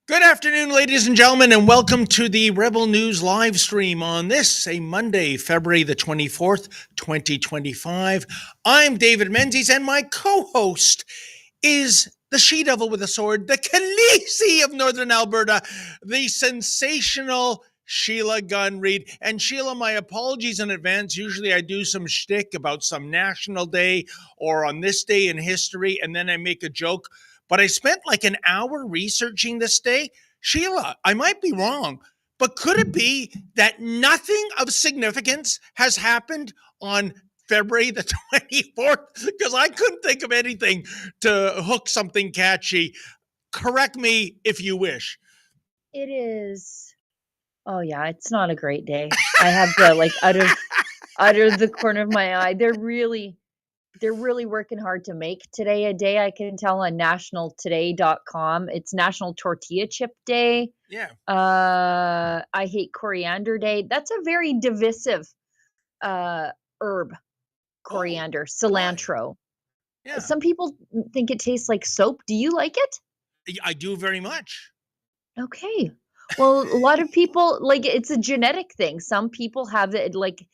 Good afternoon, ladies and gentlemen, and welcome to the Rebel News live stream on this, a Monday, February the 24th, 2025. I'm David Menzies, and my co-host is the she-devil with a sword, the Khaleesi of Northern Alberta, the sensational Sheila Gunn Reid. And Sheila, my apologies in advance. Usually I do some shtick about some national day or on this day in history, and then I make a joke. But I spent like an hour researching this day. Sheila, I might be wrong, but could it be that nothing of significance has happened on February the 24th? Because I couldn't think of anything to hook something catchy. Correct me if you wish. It is. Oh yeah, it's not a great day. I have to utter the corner of my eye. They're really working hard to make today a day. I can tell on nationaltoday.com. It's National Tortilla Chip Day. Yeah. I hate coriander day. That's a very divisive herb. Oh, coriander, why? cilantro. Yeah, Some people think it tastes like soap. Do you like it? I do very much. Okay. Well, a lot of people like it's a genetic thing. Some people have it like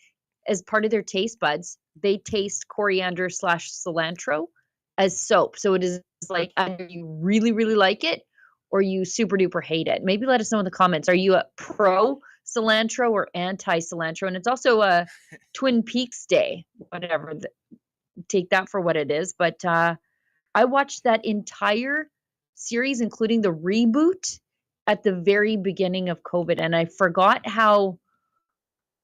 as part of their taste buds. They taste coriander slash cilantro as soap. So it is like either you really, really like it or you super duper hate it. Maybe let us know in the comments. Are you a pro cilantro or anti cilantro? And it's also a Twin Peaks Day, whatever. Take that for what it is. But I watched that entire series, including the reboot at the very beginning of COVID, and I forgot how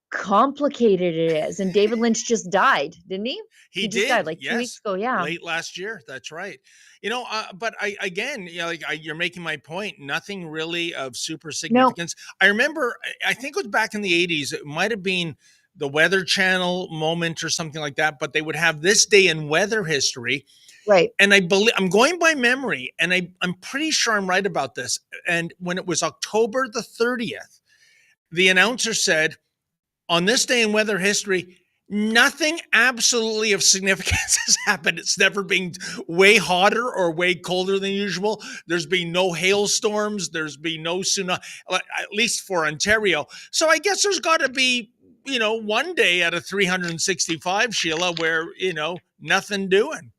complicated it is. And David Lynch just died, didn't he? He He just died did, like 2 weeks yes, ago. Yeah. late last year. That's right. But I again, you're making my point. Nothing really of super No, significance. I remember, I think it was back in the '80s. It might have been the Weather Channel moment or something like that. But they would have this day in weather history, right. and I believe I'm going by memory, and I'm pretty sure I'm right about this. And when it was October the 30th, the announcer said, on this day in weather history, nothing absolutely of significance has happened. It's never been way hotter or way colder than usual. There's been no hailstorms. There's been no tsunami, at least for Ontario. So I guess there's got to be, one day out of 365, Sheila, where, nothing doing.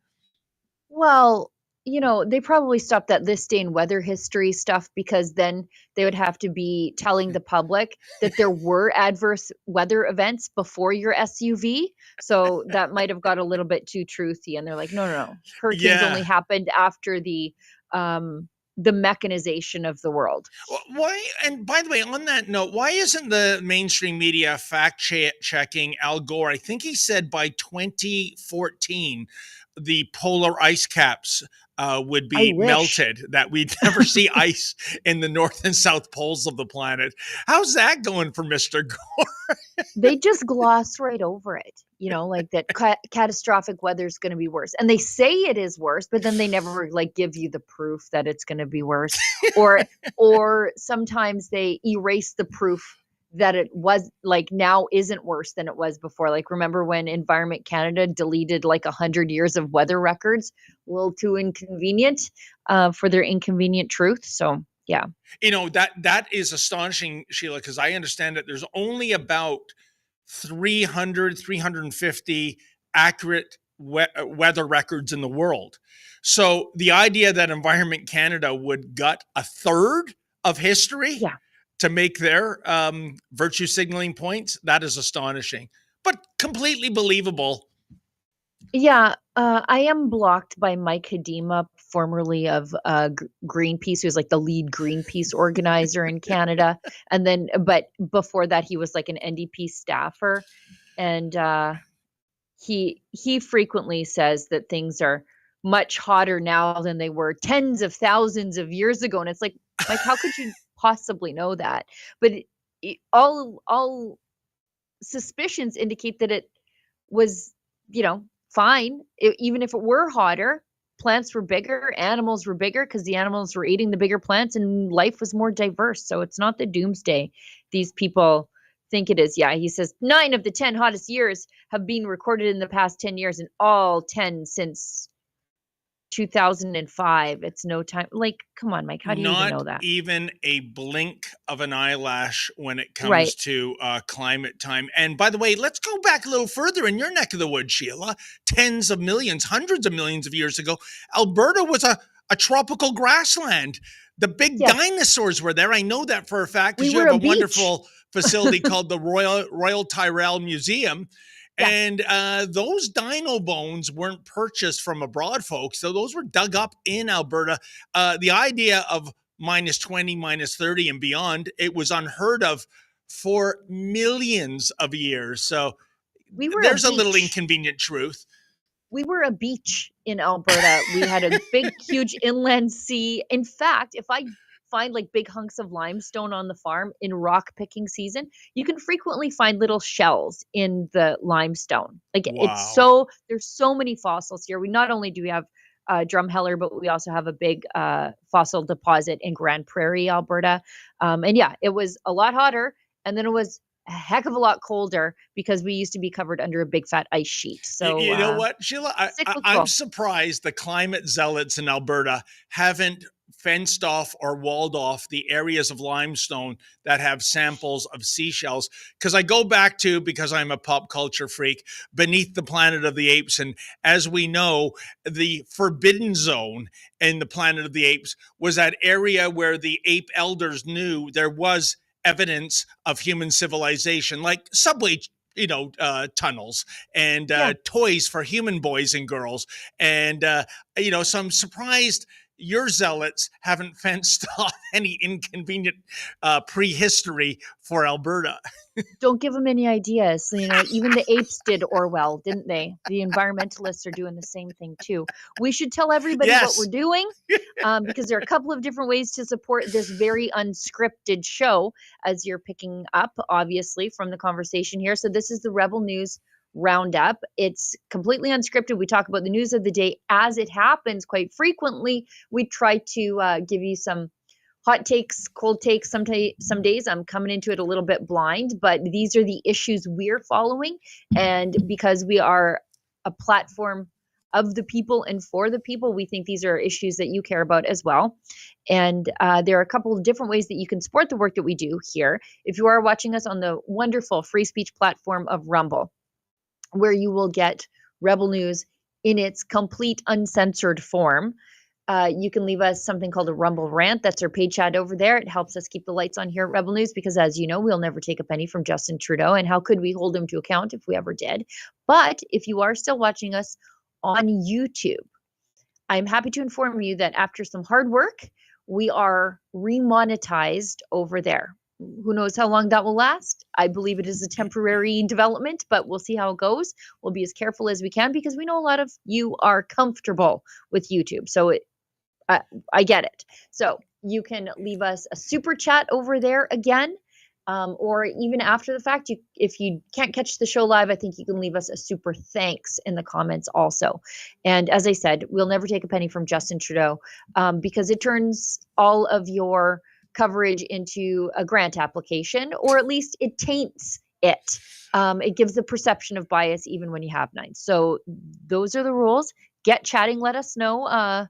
Well, they probably stopped that this day in weather history stuff because then they would have to be telling the public that there were adverse weather events before your SUV. So that might have got a little bit too truthy. And they're like, no, no, no. Hurricanes Yeah. only happened after the mechanization of the world. Why? And by the way, on that note, why isn't the mainstream media checking Al Gore? I think he said by 2014, the polar ice caps would I be wish. melted, that we'd never see ice in the north and south poles of the planet. How's that going for Mr. Gore? They just gloss right over it, like that catastrophic weather is going to be worse. And they say it is worse, but then they never like give you the proof that it's going to be worse. Or sometimes they erase the proof that it was like now isn't worse than it was before. Like remember when Environment Canada deleted like 100 years of weather records? A little too inconvenient for their inconvenient truth. So yeah. That is astonishing, Sheila, because I understand that there's only about 300, 350 accurate weather records in the world. So the idea that Environment Canada would gut a third of history Yeah. to make their virtue signaling points, that is astonishing, but completely believable. Yeah, I am blocked by Mike Hadima, formerly of Greenpeace, who's like the lead Greenpeace organizer in Canada. And then, but before that, he was like an NDP staffer, and he frequently says that things are much hotter now than they were tens of thousands of years ago. And it's like how could you possibly know that? But all suspicions indicate that it was, fine. Even if it were hotter, plants were bigger, animals were bigger because the animals were eating the bigger plants and life was more diverse. So it's not the doomsday these people think it is. Yeah, he says 9 of the 10 hottest years have been recorded in the past 10 years and all 10 since 2005. It's no time. Like, come on, Mike, how do you even Not know that? even a blink of an eyelash when it comes Right. to climate time. And by the way, let's go back a little further in your neck of the woods, Sheila. Tens of millions, hundreds of millions of years ago, Alberta was a tropical grassland. The big Yes. dinosaurs were there. I know that for a fact We because you were have a a beach. wonderful facility called the Royal Tyrrell Museum. Yeah. And those dino bones weren't purchased from abroad, folks. So those were dug up in Alberta. The idea of minus 20, minus 30 and beyond, it was unheard of for millions of years. So We were a there's a little beach. inconvenient truth. We were a beach in Alberta. We had a big, huge inland sea. In fact, if I find like big hunks of limestone on the farm in rock picking season, you can frequently find little shells in the limestone. Like Wow. there's so many fossils here. We not only do we have Drumheller, but we also have a big fossil deposit in Grand Prairie, Alberta. And yeah, it was a lot hotter. And then it was a heck of a lot colder because we used to be covered under a big fat ice sheet. So You know what, Sheila? I'm cyclical. surprised the climate zealots in Alberta haven't fenced off or walled off the areas of limestone that have samples of seashells. Because I go back to, because I'm a pop culture freak, Beneath the Planet of the Apes. And as we know, the forbidden zone in the Planet of the Apes was that area where the ape elders knew there was evidence of human civilization, like subway tunnels and Yeah. toys for human boys and girls. And so I'm surprised your zealots haven't fenced off any inconvenient prehistory for Alberta. Don't give them any ideas. You know, even the apes did Orwell, didn't they? The environmentalists are doing the same thing too. We should tell everybody what we're Yes. doing, because there are a couple of different ways to support this very unscripted show, as you're picking up, obviously, from the conversation here. So this is the Rebel News Roundup. It's completely unscripted. We talk about the news of the day as it happens quite frequently. We try to give you some hot takes, cold takes. Some days I'm coming into it a little bit blind, but these are the issues we're following. And because we are a platform of the people and for the people, we think these are issues that you care about as well. And there are a couple of different ways that you can support the work that we do here. If you are watching us on the wonderful free speech platform of Rumble, where you will get Rebel News in its complete uncensored form. You can leave us something called a Rumble rant. That's our paid chat over there. It helps us keep the lights on here at Rebel News because, as you know, we'll never take a penny from Justin Trudeau. And how could we hold him to account if we ever did? But if you are still watching us on YouTube, I'm happy to inform you that after some hard work, we are remonetized over there. Who knows how long that will last? I believe it is a temporary development, but we'll see how it goes. We'll be as careful as we can because we know a lot of you are comfortable with YouTube. So I get it. So you can leave us a super chat over there again, or even after the fact. If you can't catch the show live, I think you can leave us a super thanks in the comments also. And as I said, we'll never take a penny from Justin Trudeau because it turns all of your coverage into a grant application, or at least it taints it. It gives the perception of bias even when you have none. So those are the rules. Get chatting. Let us know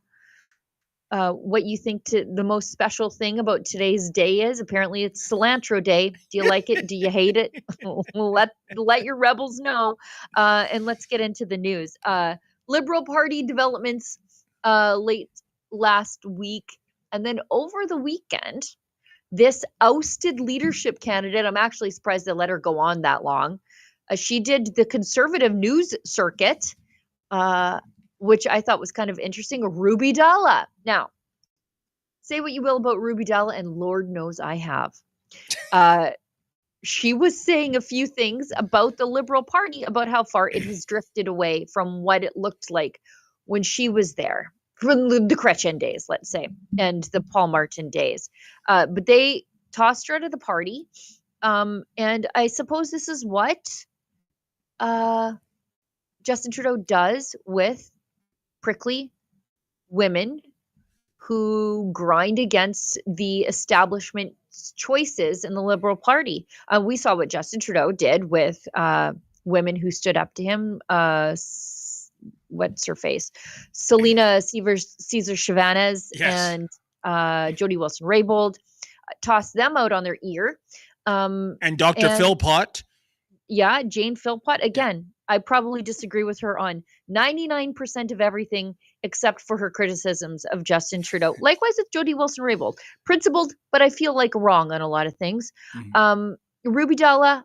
what you think the most special thing about today's day is. Apparently it's Cilantro Day. Do you like it? Do you hate it? let your rebels know. And let's get into the news. Liberal Party developments late last week. And then over the weekend, this ousted leadership candidate, I'm actually surprised they let her go on that long. She did the conservative news circuit, which I thought was kind of interesting. Ruby Dhalla. Now, say what you will about Ruby Dhalla, and Lord knows I have. She was saying a few things about the Liberal Party, about how far it has drifted away from what it looked like when she was there. From the Chrétien days, let's say, and the Paul Martin days. But they tossed her out of the party. And I suppose this is what Justin Trudeau does with prickly women who grind against the establishment's choices in the Liberal Party. We saw what Justin Trudeau did with women who stood up to him. What's her face? Selena Caesar Chavanez Yes. and Jody Wilson-Raybould, tossed them out on their ear. And Dr. Philpott. Yeah, Jane Philpott. Again, I probably disagree with her on 99% of everything except for her criticisms of Justin Trudeau. Likewise with Jody Wilson-Raybould. Principled, but I feel like wrong on a lot of things. Mm-hmm. Ruby Dhalla,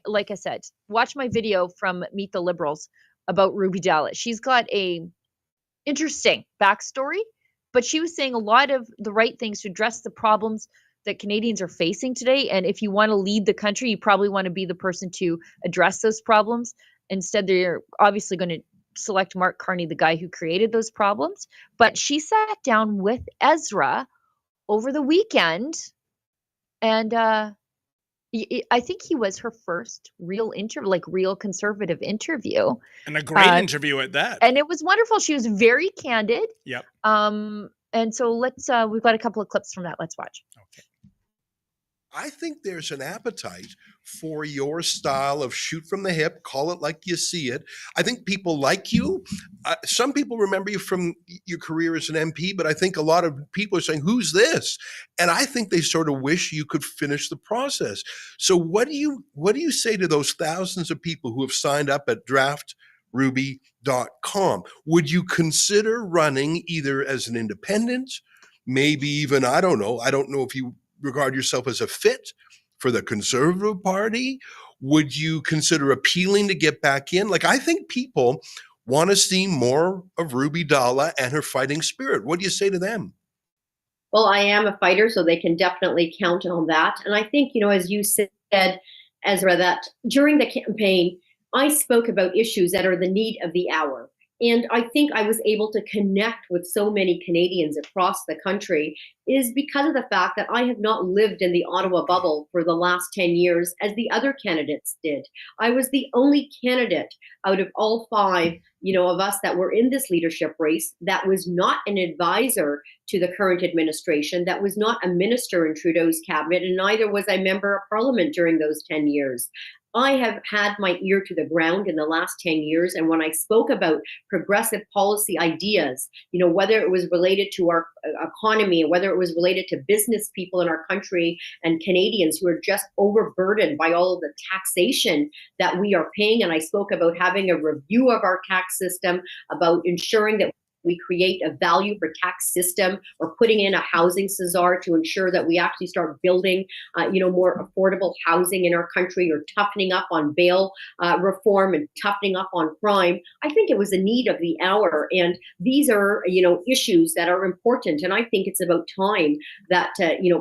like I said, watch my video from Meet the Liberals about Ruby Dhalla. She's got a interesting backstory, but she was saying a lot of the right things to address the problems that Canadians are facing today. And if you want to lead the country, you probably want to be the person to address those problems. Instead, they're obviously going to select Mark Carney, the guy who created those problems. But she sat down with Ezra over the weekend, and I think he was her first real interview, like real conservative interview. And a great interview at that. And it was wonderful. She was very candid. Yep. And so we've got a couple of clips from that. Let's watch. Okay. I think there's an appetite for your style of shoot from the hip, call it like you see it. I think people like you. Some people remember you from your career as an MP, but I think a lot of people are saying, who's this? And I think they sort of wish you could finish the process. So what do you say to those thousands of people who have signed up at draftruby.com? Would you consider running either as an independent, maybe even, I don't know if you regard yourself as a fit for the Conservative Party? Would you consider appealing to get back in? Like, I think people want to see more of Ruby Dhalla and her fighting spirit. What do you say to them? Well, I am a fighter, so they can definitely count on that. And I think, as you said, Ezra, that during the campaign, I spoke about issues that are the need of the hour. And I think I was able to connect with so many Canadians across the country is because of the fact that I have not lived in the Ottawa bubble for the last 10 years as the other candidates did. I was the only candidate out of all five, of us that were in this leadership race that was not an advisor to the current administration, that was not a minister in Trudeau's cabinet, and neither was I member of parliament during those 10 years. I have had my ear to the ground in the last 10 years. And when I spoke about progressive policy ideas, whether it was related to our economy, whether it was related to business people in our country and Canadians who are just overburdened by all of the taxation that we are paying. And I spoke about having a review of our tax system, about ensuring that we create a value for tax system, or putting in a housing Cesar to ensure that we actually start building, more affordable housing in our country, or toughening up on bail reform and toughening up on crime. I think it was a need of the hour. And these are, issues that are important. And I think it's about time that,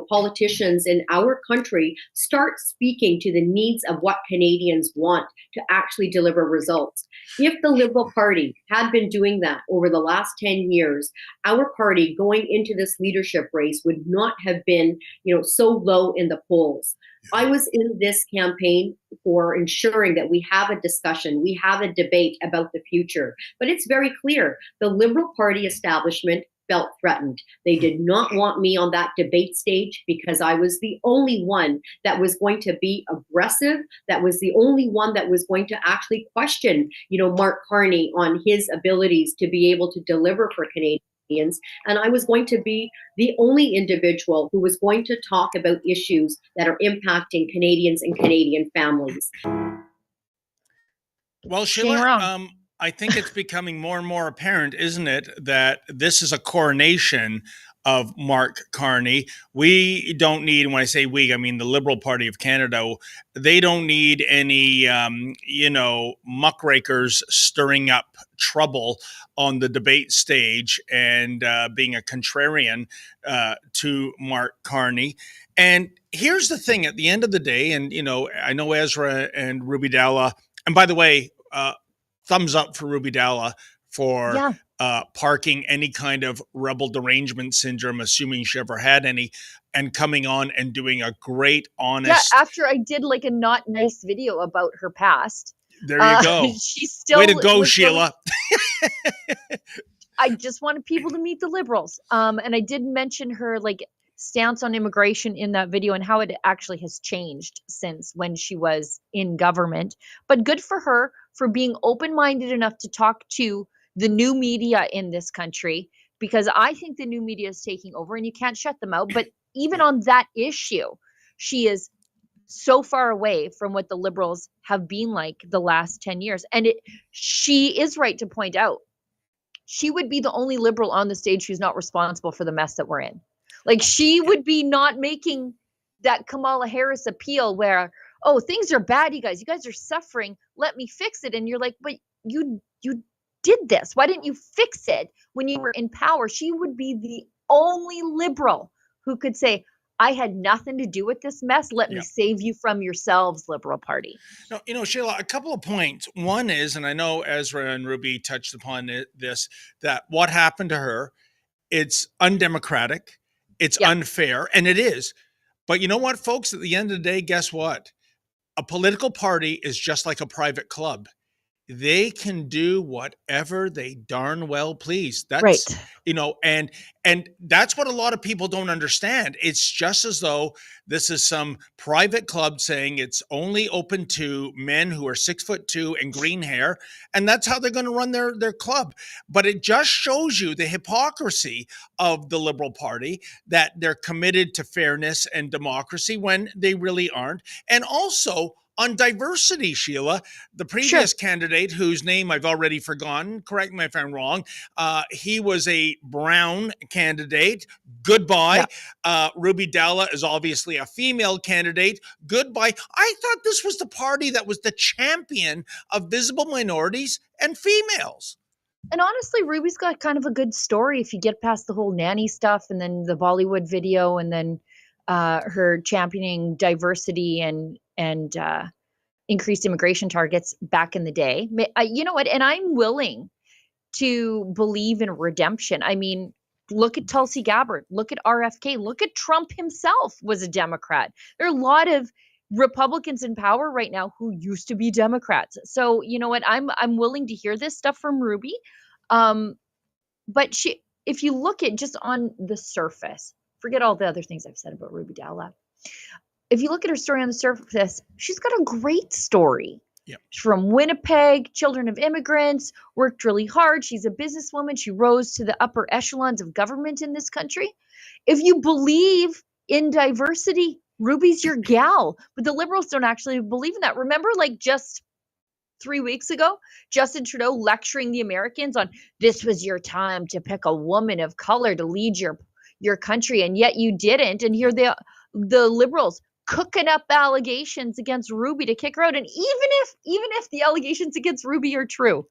politicians in our country start speaking to the needs of what Canadians want to actually deliver results. If the Liberal Party had been doing that over the last 10 years, our party going into this leadership race would not have been, so low in the polls. I was in this campaign for ensuring that we have a discussion, we have a debate about the future. But it's very clear the Liberal Party establishment felt threatened. They did not want me on that debate stage because I was the only one that was going to be aggressive, that was the only one that was going to actually question, Mark Carney on his abilities to be able to deliver for Canadians. And I was going to be the only individual who was going to talk about issues that are impacting Canadians and Canadian families. Well, Sheila, I think it's becoming more and more apparent, isn't it, that this is a coronation of Mark Carney. We don't need, when I say we, I mean the Liberal Party of Canada, they don't need any, muckrakers stirring up trouble on the debate stage and being a contrarian to Mark Carney. And here's the thing, at the end of the day, and, I know Ezra and Ruby Dhalla, and by the way, thumbs up for Ruby Dhalla for parking any kind of rebel derangement syndrome, assuming she ever had any, and coming on and doing a great, honest... Yeah, after I did like a not nice video about her past. There you go. She's still... Way to go, Sheila. I just wanted people to meet the Liberals. And I did mention her stance on immigration in that video and how it actually has changed since when she was in government. But good for her for being open-minded enough to talk to the new media in this country, because I think the new media is taking over and you can't shut them out. But even on that issue, she is so far away from what the Liberals have been like the last 10 years. And she is right to point out, she would be the only Liberal on the stage who's not responsible for the mess that we're in. She would be not making that Kamala Harris appeal where, oh, things are bad, you guys are suffering, let me fix it. And you're like, but you did this. Why didn't you fix it when you were in power? She would be the only Liberal who could say, I had nothing to do with this mess. Let me save you from yourselves, Liberal Party. No, Sheila, a couple of points. One is, and I know Ezra and Ruby touched upon this, that what happened to her, it's undemocratic, it's unfair, and it is. But you know what, folks? At the end of the day, guess what? A political party is just like a private club. they can do whatever they darn well please. Right. That's, and that's what a lot of people don't understand. It's just as though this is some private club saying it's only open to men who are 6'2" and green hair, and that's how they're going to run their club. But it just shows you the hypocrisy of the Liberal Party, that they're committed to fairness and democracy when they really aren't. And also on diversity, Sheila, the previous candidate, whose name I've already forgotten, correct me if I'm wrong, he was a brown candidate. Goodbye. Ruby Dhalla is obviously a female candidate. Goodbye. I thought this was the party that was the champion of visible minorities and females. And honestly, Ruby's got kind of a good story if you get past the whole nanny stuff and then the Bollywood video and then her championing diversity and increased immigration targets back in the day. You know what? And I'm willing to believe in redemption. I mean, look at Tulsi Gabbard, look at RFK, look at Trump himself was a Democrat. There are a lot of Republicans in power right now who used to be Democrats. So you know what? I'm willing to hear this stuff from Ruby. But if you look at just on the surface, forget all the other things I've said about Ruby Dhalla. If you look at her story on the surface, she's got a great story. Yep. She's from Winnipeg, children of immigrants, worked really hard. She's a businesswoman. She rose to the upper echelons of government in this country. If you believe in diversity, Ruby's your gal. But the Liberals don't actually believe in that. Remember, like just 3 weeks ago, Justin Trudeau lecturing the Americans on this was your time to pick a woman of color to lead your country, and yet you didn't. And here the Liberals cooking up allegations against Ruby to kick her out. And even if the allegations against Ruby are true,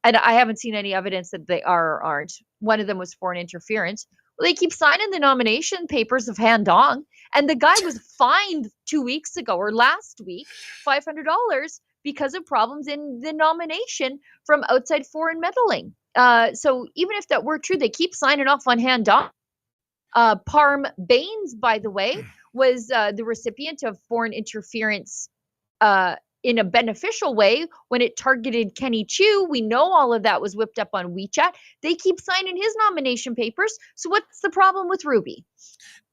and I haven't seen any evidence that they are or aren't, one of them was foreign interference. Well, they keep signing the nomination papers of Han Dong, and the guy was fined 2 weeks ago or last week $500 because of problems in the nomination from outside foreign meddling. So even if that were true, they keep signing off on Han Dong. Parm Baines, by the way, was the recipient of foreign interference in a beneficial way when it targeted Kenny Chiu. We know all of that was whipped up on WeChat. They keep signing his nomination papers. So what's the problem with Ruby?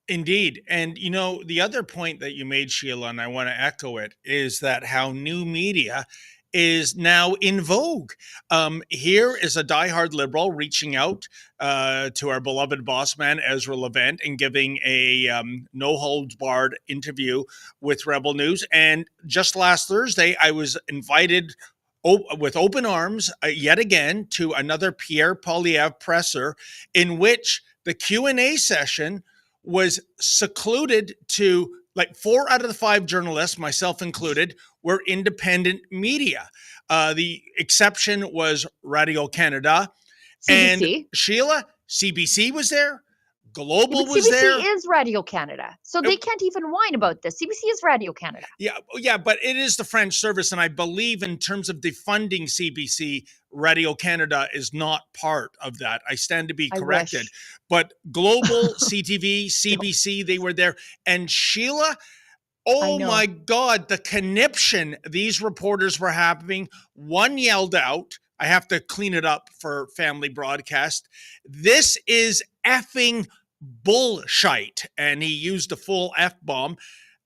Indeed. And, the other point that you made, Sheila, and I want to echo it, is that how new media is now in vogue. Here is a diehard Liberal reaching out to our beloved boss man, Ezra Levant, and giving a no-holds-barred interview with Rebel News. And just last Thursday, I was invited with open arms yet again to another Pierre Poilievre presser, in which the Q&A session was secluded to, like, 4 out of the 5 journalists, myself included, were independent media. The exception was Radio-Canada. CBC. And Sheila, CBC was there. Global was CBC there. CBC is Radio-Canada. So they can't even whine about this. CBC is Radio-Canada. Yeah, but it is the French service. And I believe in terms of defunding CBC, Radio-Canada is not part of that. I stand to be corrected. But Global, CTV, CBC, they were there. And Sheila, oh my God, the conniption these reporters were having. One yelled out, I have to clean it up for family broadcast, "This is effing bullshit," and he used a full F-bomb.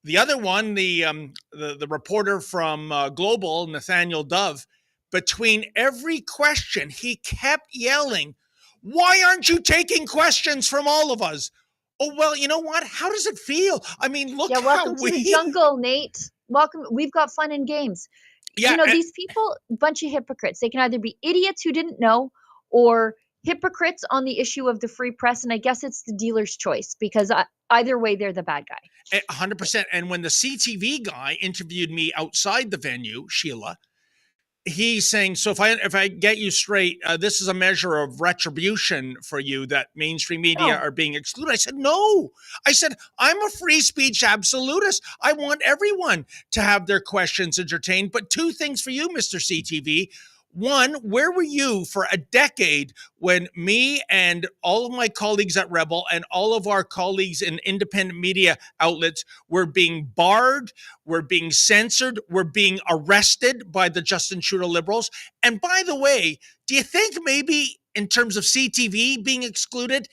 The other one, the reporter from Global, Nathaniel Dove, between every question, he kept yelling, "Why aren't you taking questions from all of us?" Oh, well, you know what? How does it feel? I mean, look welcome to the jungle, Nate. Welcome. We've got fun and games. Yeah, these people, bunch of hypocrites. They can either be idiots who didn't know or hypocrites on the issue of the free press. And I guess it's the dealer's choice, because either way, they're the bad guy. 100%. And when the CTV guy interviewed me outside the venue, Sheila, he's saying, so if I get you straight, this is a measure of retribution for you that mainstream media are being excluded. I said, no. I said, I'm a free speech absolutist. I want everyone to have their questions entertained. But 2 things for you, Mr. CTV. One, where were you for a decade when me and all of my colleagues at Rebel and all of our colleagues in independent media outlets were being barred, were being censored, were being arrested by the Justin Trudeau Liberals? And by the way, do you think maybe in terms of CTV being excluded,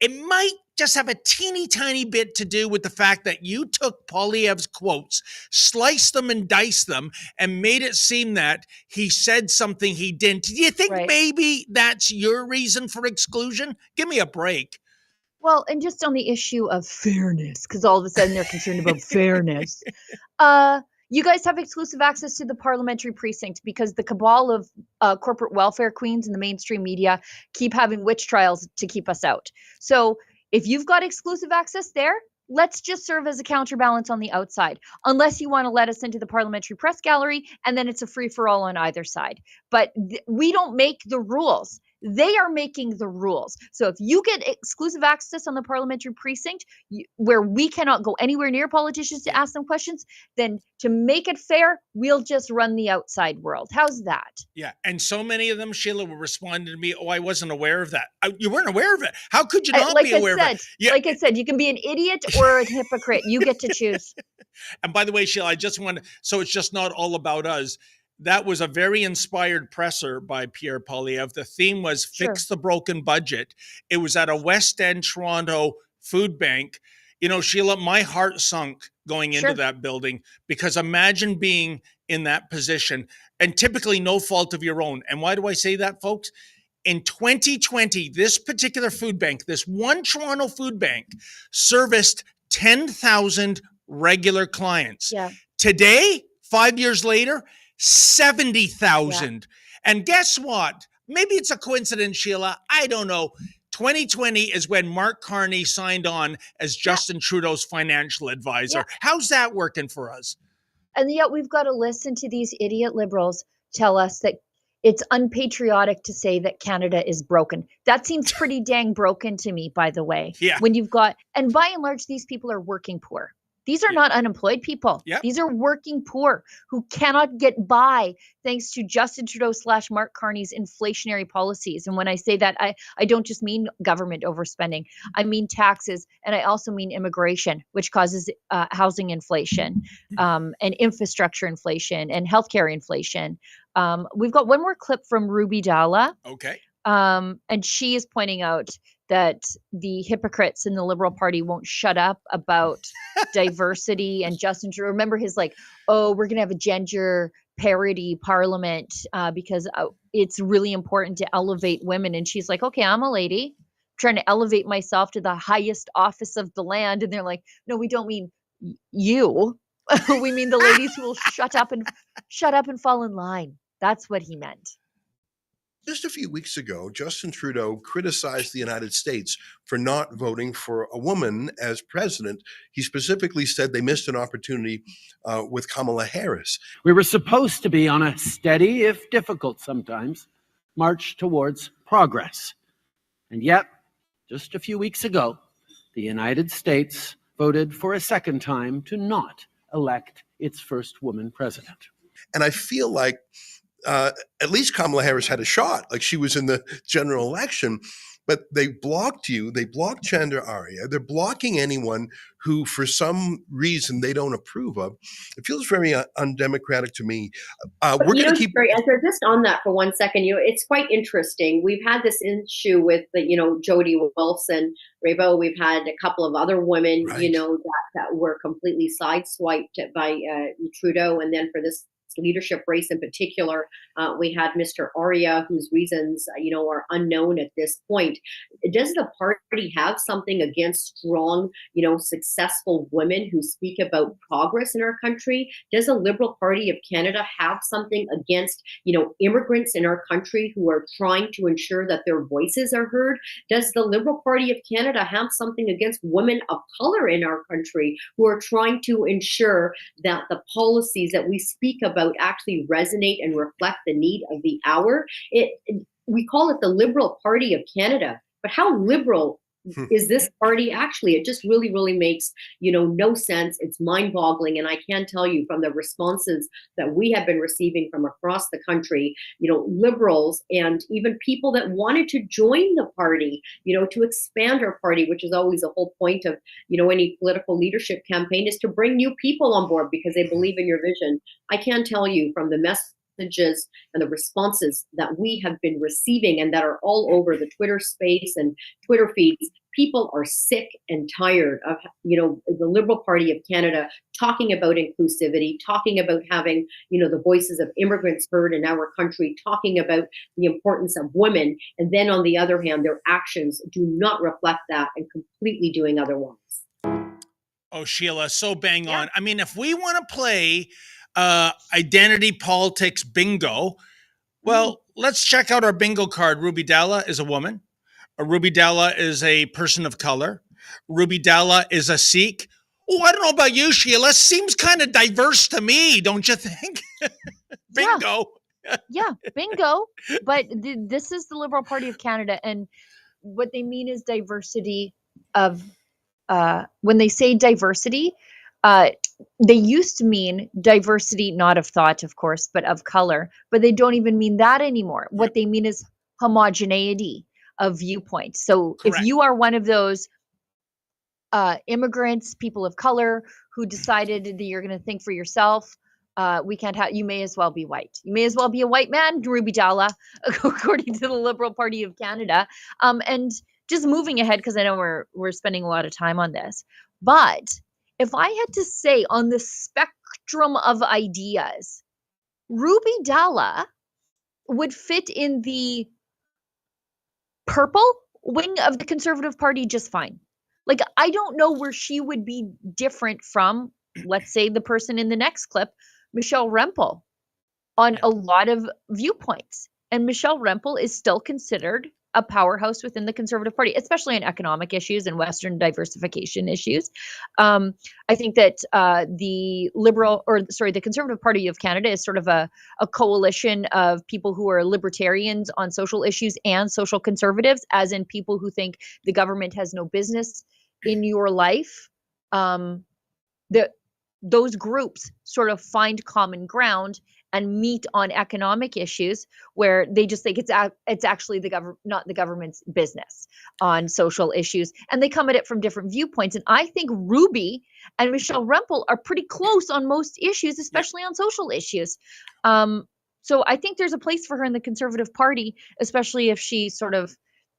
it might just have a teeny tiny bit to do with the fact that you took Poilievre's quotes, sliced them and diced them, and made it seem that he said something he didn't? Do you think Right. maybe that's your reason for exclusion? Give me a break. Well, and just on the issue of fairness, because all of a sudden they're concerned about fairness. You guys have exclusive access to the parliamentary precinct because the cabal of corporate welfare queens in the mainstream media keep having witch trials to keep us out. So if you've got exclusive access there, let's just serve as a counterbalance on the outside, unless you want to let us into the parliamentary press gallery, and then it's a free-for-all on either side. But we don't make the rules. They are making the rules. So if you get exclusive access on the parliamentary precinct where we cannot go anywhere near politicians to ask them questions, then to make it fair, we'll just run the outside world. How's that? Yeah. And so many of them, Sheila, will respond to me, oh, I wasn't aware of that. You weren't aware of it. How could you not be aware of it? Yeah. Like I said, you can be an idiot or a hypocrite. You get to choose. And by the way, Sheila, I just want to, so it's just not all about us. That was a very inspired presser by Pierre Poilievre. The theme was Fix the Broken Budget. It was at a West End Toronto food bank. You know, Sheila, my heart sunk going into that building, because imagine being in that position, and typically no fault of your own. And why do I say that, folks? In 2020, this particular food bank, this one Toronto food bank, serviced 10,000 regular clients. Yeah. Today, 5 years later, 70,000. And guess what? Maybe it's a coincidence, Sheila. I don't know. 2020 is when Mark Carney signed on as Justin Trudeau's financial advisor. How's that working for us? And yet we've got to listen to these idiot liberals tell us that it's unpatriotic to say that Canada is broken. That seems pretty dang broken to me, by the way. Yeah. When you've got, and by and large, these people are working poor. These are not unemployed people. Yep. These are working poor who cannot get by thanks to Justin Trudeau / Mark Carney's inflationary policies. And when I say that, I don't just mean government overspending. I mean taxes, and I also mean immigration, which causes housing inflation, and infrastructure inflation, and healthcare inflation. We've got one more clip from Ruby Dhalla. Okay. And she is pointing out that the hypocrites in the Liberal Party won't shut up about diversity. And Justin Trudeau, remember his like, oh, we're going to have a gender parity parliament because it's really important to elevate women. And she's like, okay, I'm a lady. I'm trying to elevate myself to the highest office of the land. And they're like, no, we don't mean you. We mean the ladies who will shut up and fall in line. That's what he meant. Just a few weeks ago, Justin Trudeau criticized the United States for not voting for a woman as president. He specifically said they missed an opportunity with Kamala Harris. We were supposed to be on a steady, if difficult sometimes, march towards progress. And yet, just a few weeks ago, the United States voted for a second time to not elect its first woman president. And I feel like at least Kamala Harris had a shot, like she was in the general election, but they blocked you. They blocked Chandra Arya. They're blocking anyone who, for some reason, they don't approve of. It feels very undemocratic to me. We're going to keep. Sorry, Ezra, just on that for 1 second. It's quite interesting. We've had this issue with the, Jody Wilson-Raybould. We've had a couple of other women, Right. that were completely sideswiped by Trudeau, and then for this leadership race in particular, we had Mr. Arya, whose reasons, are unknown at this point. Does the party have something against strong, successful women who speak about progress in our country? Does the Liberal Party of Canada have something against, immigrants in our country who are trying to ensure that their voices are heard? Does the Liberal Party of Canada have something against women of color in our country who are trying to ensure that the policies that we speak about actually resonate and reflect the need of the hour? We call it the Liberal Party of Canada, but how liberal is this party actually? It just really, really makes, no sense. It's mind-boggling. And I can tell you from the responses that we have been receiving from across the country, liberals and even people that wanted to join the party, to expand our party, which is always the whole point of, any political leadership campaign, is to bring new people on board because they believe in your vision. I can tell you from the messages and the responses that we have been receiving and that are all over the Twitter space and Twitter feeds, people are sick and tired of, the Liberal Party of Canada talking about inclusivity, talking about having, the voices of immigrants heard in our country, talking about the importance of women. And then on the other hand, their actions do not reflect that and completely doing otherwise. Oh, Sheila, so bang on. I mean, if we want to play identity politics bingo, well, let's check out our bingo card. Ruby Dhalla is a woman. Ruby Dhalla is a person of color. Ruby Dhalla is a Sikh. Oh, I don't know about you, Sheila. Seems kind of diverse to me, don't you think? Bingo. Yeah, bingo. But this is the Liberal Party of Canada, and what they mean is diversity of. When they say diversity, they used to mean diversity, not of thought, of course, but of color. But they don't even mean that anymore. What they mean is homogeneity of viewpoints. So Correct. if you are one of those immigrants, people of color who decided that you're going to think for yourself, we can't have, you may as well be white. You may as well be a white man, Ruby Dhalla, according to the Liberal Party of Canada. And just moving ahead, because I know we're spending a lot of time on this, but if I had to say on the spectrum of ideas, Ruby Dhalla would fit in the purple wing of the Conservative Party just fine. Like, I don't know where she would be different from, let's say, the person in the next clip, Michelle Rempel, on a lot of viewpoints. And Michelle Rempel is still considered a powerhouse within the Conservative Party, especially on economic issues and Western diversification issues. I think that the Conservative Party of Canada is sort of a coalition of people who are libertarians on social issues and social conservatives, as in people who think the government has no business in your life. Those groups sort of find common ground and meet on economic issues where they just think it's actually not the government's business on social issues, and they come at it from different viewpoints. And I think Ruby and Michelle Rempel are pretty close on most issues, especially on social issues. So I think there's a place for her in the Conservative Party, especially if she sort of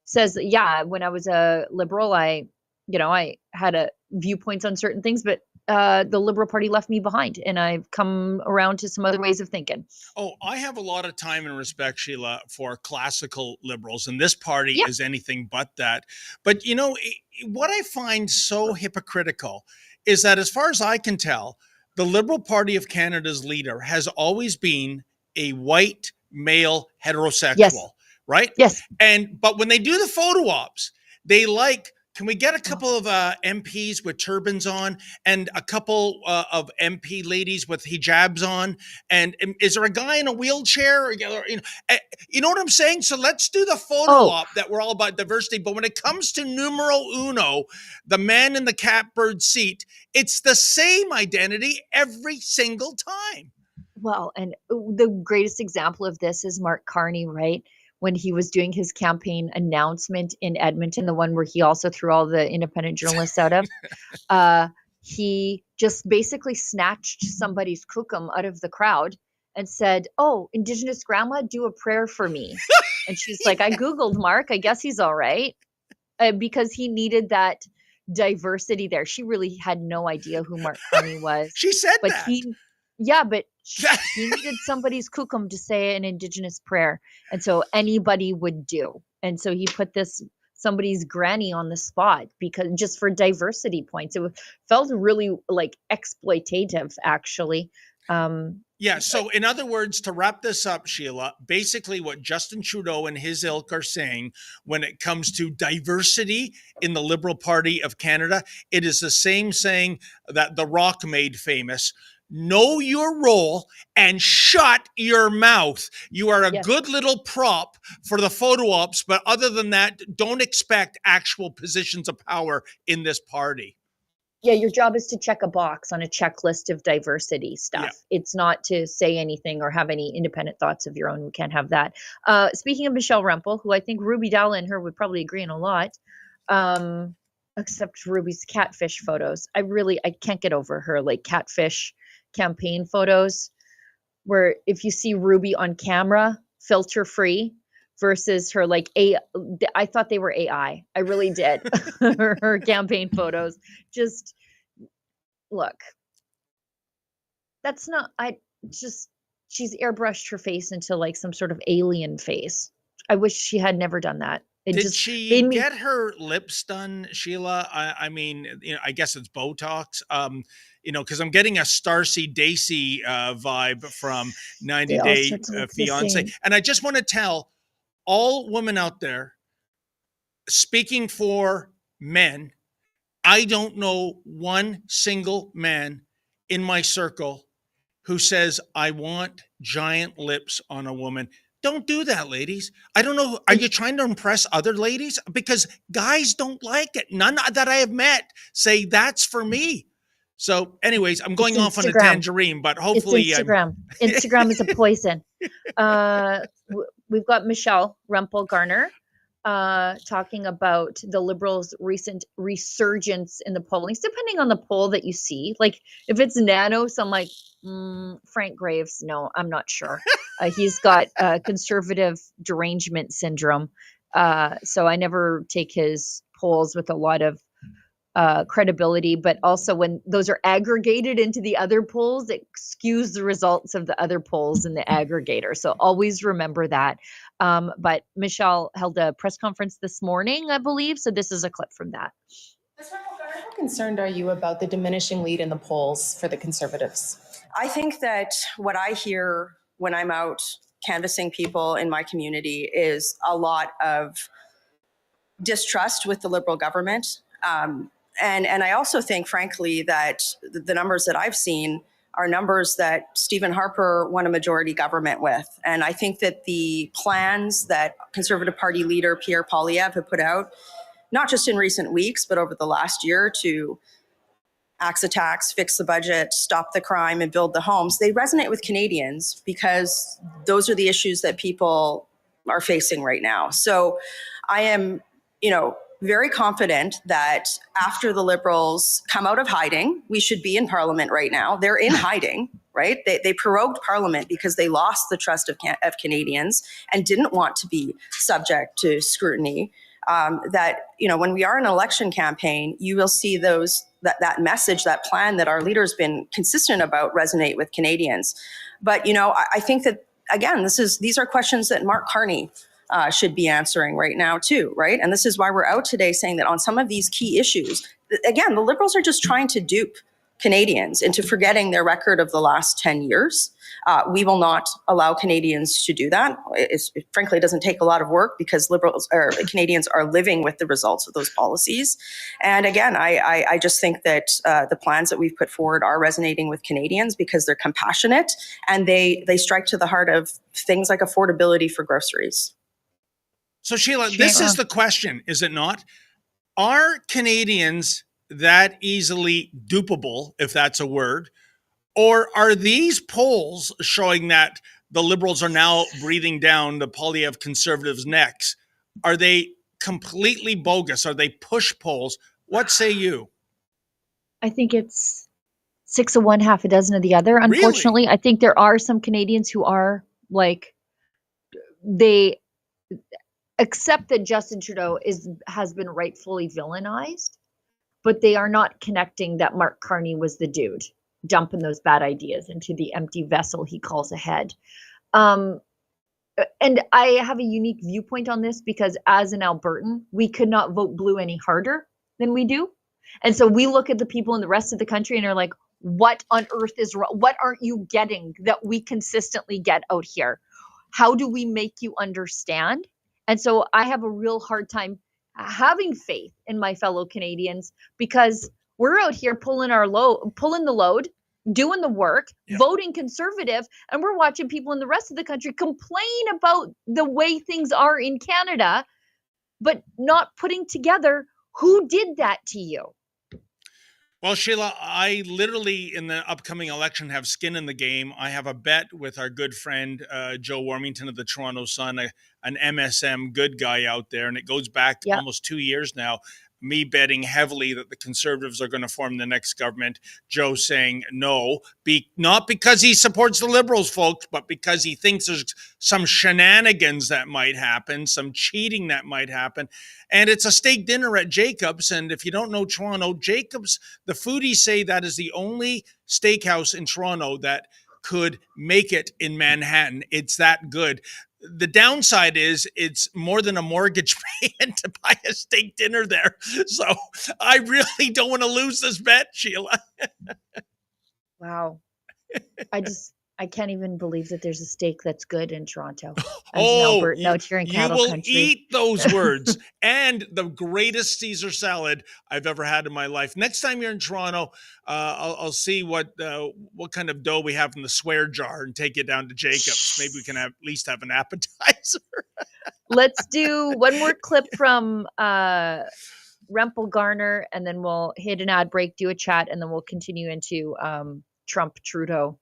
says, yeah, when I was a Liberal, I had viewpoints on certain things, but the Liberal Party left me behind, and I've come around to some other ways of thinking. Oh, I have a lot of time and respect, Sheila, for classical liberals, and this party is anything but that. But, what I find so hypocritical is that, as far as I can tell, the Liberal Party of Canada's leader has always been a white male heterosexual, right? Yes. But when they do the photo ops, they can we get a couple of MPs with turbans on and a couple of MP ladies with hijabs on? And is there a guy in a wheelchair? You know what I'm saying? So let's do the photo op that we're all about diversity. But when it comes to numero uno, the man in the catbird seat, it's the same identity every single time. Well, and the greatest example of this is Mark Carney, right? When he was doing his campaign announcement in Edmonton, the one where he also threw all the independent journalists out of, he just basically snatched somebody's kukum out of the crowd and said, "Oh, Indigenous grandma, do a prayer for me." And she's like, "I Googled Mark. I guess he's all right," because he needed that diversity there. She really had no idea who Mark Carney was. She said but that. He needed somebody's kukum to say an Indigenous prayer. And so anybody would do. And so he put somebody's granny on the spot because just for diversity points. It felt really like exploitative, actually. So in other words, to wrap this up, Sheila, basically what Justin Trudeau and his ilk are saying when it comes to diversity in the Liberal Party of Canada, it is the same saying that The Rock made famous. know your role and shut your mouth. You are a Yes. good little prop for the photo ops, but other than that, don't expect actual positions of power in this party. Yeah, your job is to check a box on a checklist of diversity stuff. Yeah. It's not to say anything or have any independent thoughts of your own. We can't have that. Speaking of Michelle Rempel, who I think Ruby Dhalla and her would probably agree on a lot, except Ruby's catfish photos. I can't get over her like catfish campaign photos, where if you see Ruby on camera, filter free, versus her I thought they were AI. I really did. Her campaign photos. Just look. That's not she's airbrushed her face into like some sort of alien face. I wish she had never done that. Did she get her lips done, Sheila? I mean, I guess it's Botox. Because I'm getting a Starcy Daisy vibe from 90 Day Fiance. And I just want to tell all women out there, speaking for men, I don't know one single man in my circle who says, I want giant lips on a woman. Don't do that, ladies. I don't know. Are you trying to impress other ladies? Because guys don't like it. None that I have met say that's for me. So anyways, I'm going off on a tangerine, but hopefully it's Instagram. Instagram is a poison. We've got Michelle Rempel Garner talking about the Liberals' recent resurgence in the pollings, depending on the poll that you see. Like if it's Nanos, I'm like, Frank Graves, no, I'm not sure. He's got conservative derangement syndrome. So I never take his polls with a lot of credibility, but also when those are aggregated into the other polls, it skews the results of the other polls in the aggregator. So always remember that. But Michelle held a press conference this morning, I believe. So this is a clip from that. How concerned are you about the diminishing lead in the polls for the Conservatives? I think that what I hear when I'm out canvassing people in my community is a lot of distrust with the Liberal government. And I also think, frankly, that the numbers that I've seen are numbers that Stephen Harper won a majority government with. And I think that the plans that Conservative Party leader Pierre Poilievre have put out, not just in recent weeks, but over the last year to axe the tax, fix the budget, stop the crime, and build the homes, they resonate with Canadians because those are the issues that people are facing right now. So I am, very confident that after the Liberals come out of hiding, we should be in Parliament right now. They're in hiding, right? They prorogued Parliament because they lost the trust of Canadians and didn't want to be subject to scrutiny. When we are in an election campaign, you will see that message, that plan that our leader's been consistent about resonate with Canadians. But, I think that, again, these are questions that Mark Carney should be answering right now too, right? And this is why we're out today saying that on some of these key issues, again, the Liberals are just trying to dupe Canadians into forgetting their record of the last 10 years. We will not allow Canadians to do that. Frankly, it doesn't take a lot of work because Canadians are living with the results of those policies. And again, I just think that the plans that we've put forward are resonating with Canadians because they're compassionate and they strike to the heart of things like affordability for groceries. So Sheila, this is the question, is it not? Are Canadians that easily dupable, if that's a word, or are these polls showing that the Liberals are now breathing down the Poilievre Conservatives' necks? Are they completely bogus? Are they push polls? What say you? I think it's 6 of one, half a dozen of the other. Unfortunately, really? I think there are some Canadians who are they accept that Justin Trudeau has been rightfully villainized, but they are not connecting that Mark Carney was the dude dumping those bad ideas into the empty vessel he calls a head. And I have a unique viewpoint on this because as an Albertan, we could not vote blue any harder than we do. And so we look at the people in the rest of the country and are like, what on earth is wrong? What aren't you getting that we consistently get out here? How do we make you understand? And so I have a real hard time having faith in my fellow Canadians because we're out here pulling the load. doing the work, Yep. voting conservative, and we're watching people in the rest of the country complain about the way things are in Canada, but not putting together who did that to you. Well, Sheila, I literally in the upcoming election have skin in the game. I have a bet with our good friend Joe Warmington of the Toronto Sun, an MSM good guy out there, and it goes back Yep. almost 2 years now. Me betting heavily that the Conservatives are going to form the next government. Joe saying no, not because he supports the Liberals, folks, but because he thinks there's some shenanigans that might happen, some cheating that might happen. And it's a steak dinner at Jacob's. And if you don't know Toronto, Jacob's, the foodies say that is the only steakhouse in Toronto that could make it in Manhattan. It's that good. The downside is it's more than a mortgage payment to buy a steak dinner there. So I really don't want to lose this bet, Sheila. Wow. I can't even believe that there's a steak that's good in Toronto. As Oh, Alberta, out here in you cattle will country. eat those words. And the greatest Caesar salad I've ever had in my life. Next time you're in Toronto, I'll see what kind of dough we have in the swear jar and take it down to Jacob's. Maybe we can at least have an appetizer. Let's do one more clip from Rempel Garner, and then we'll hit an ad break, do a chat, and then we'll continue into Trump Trudeau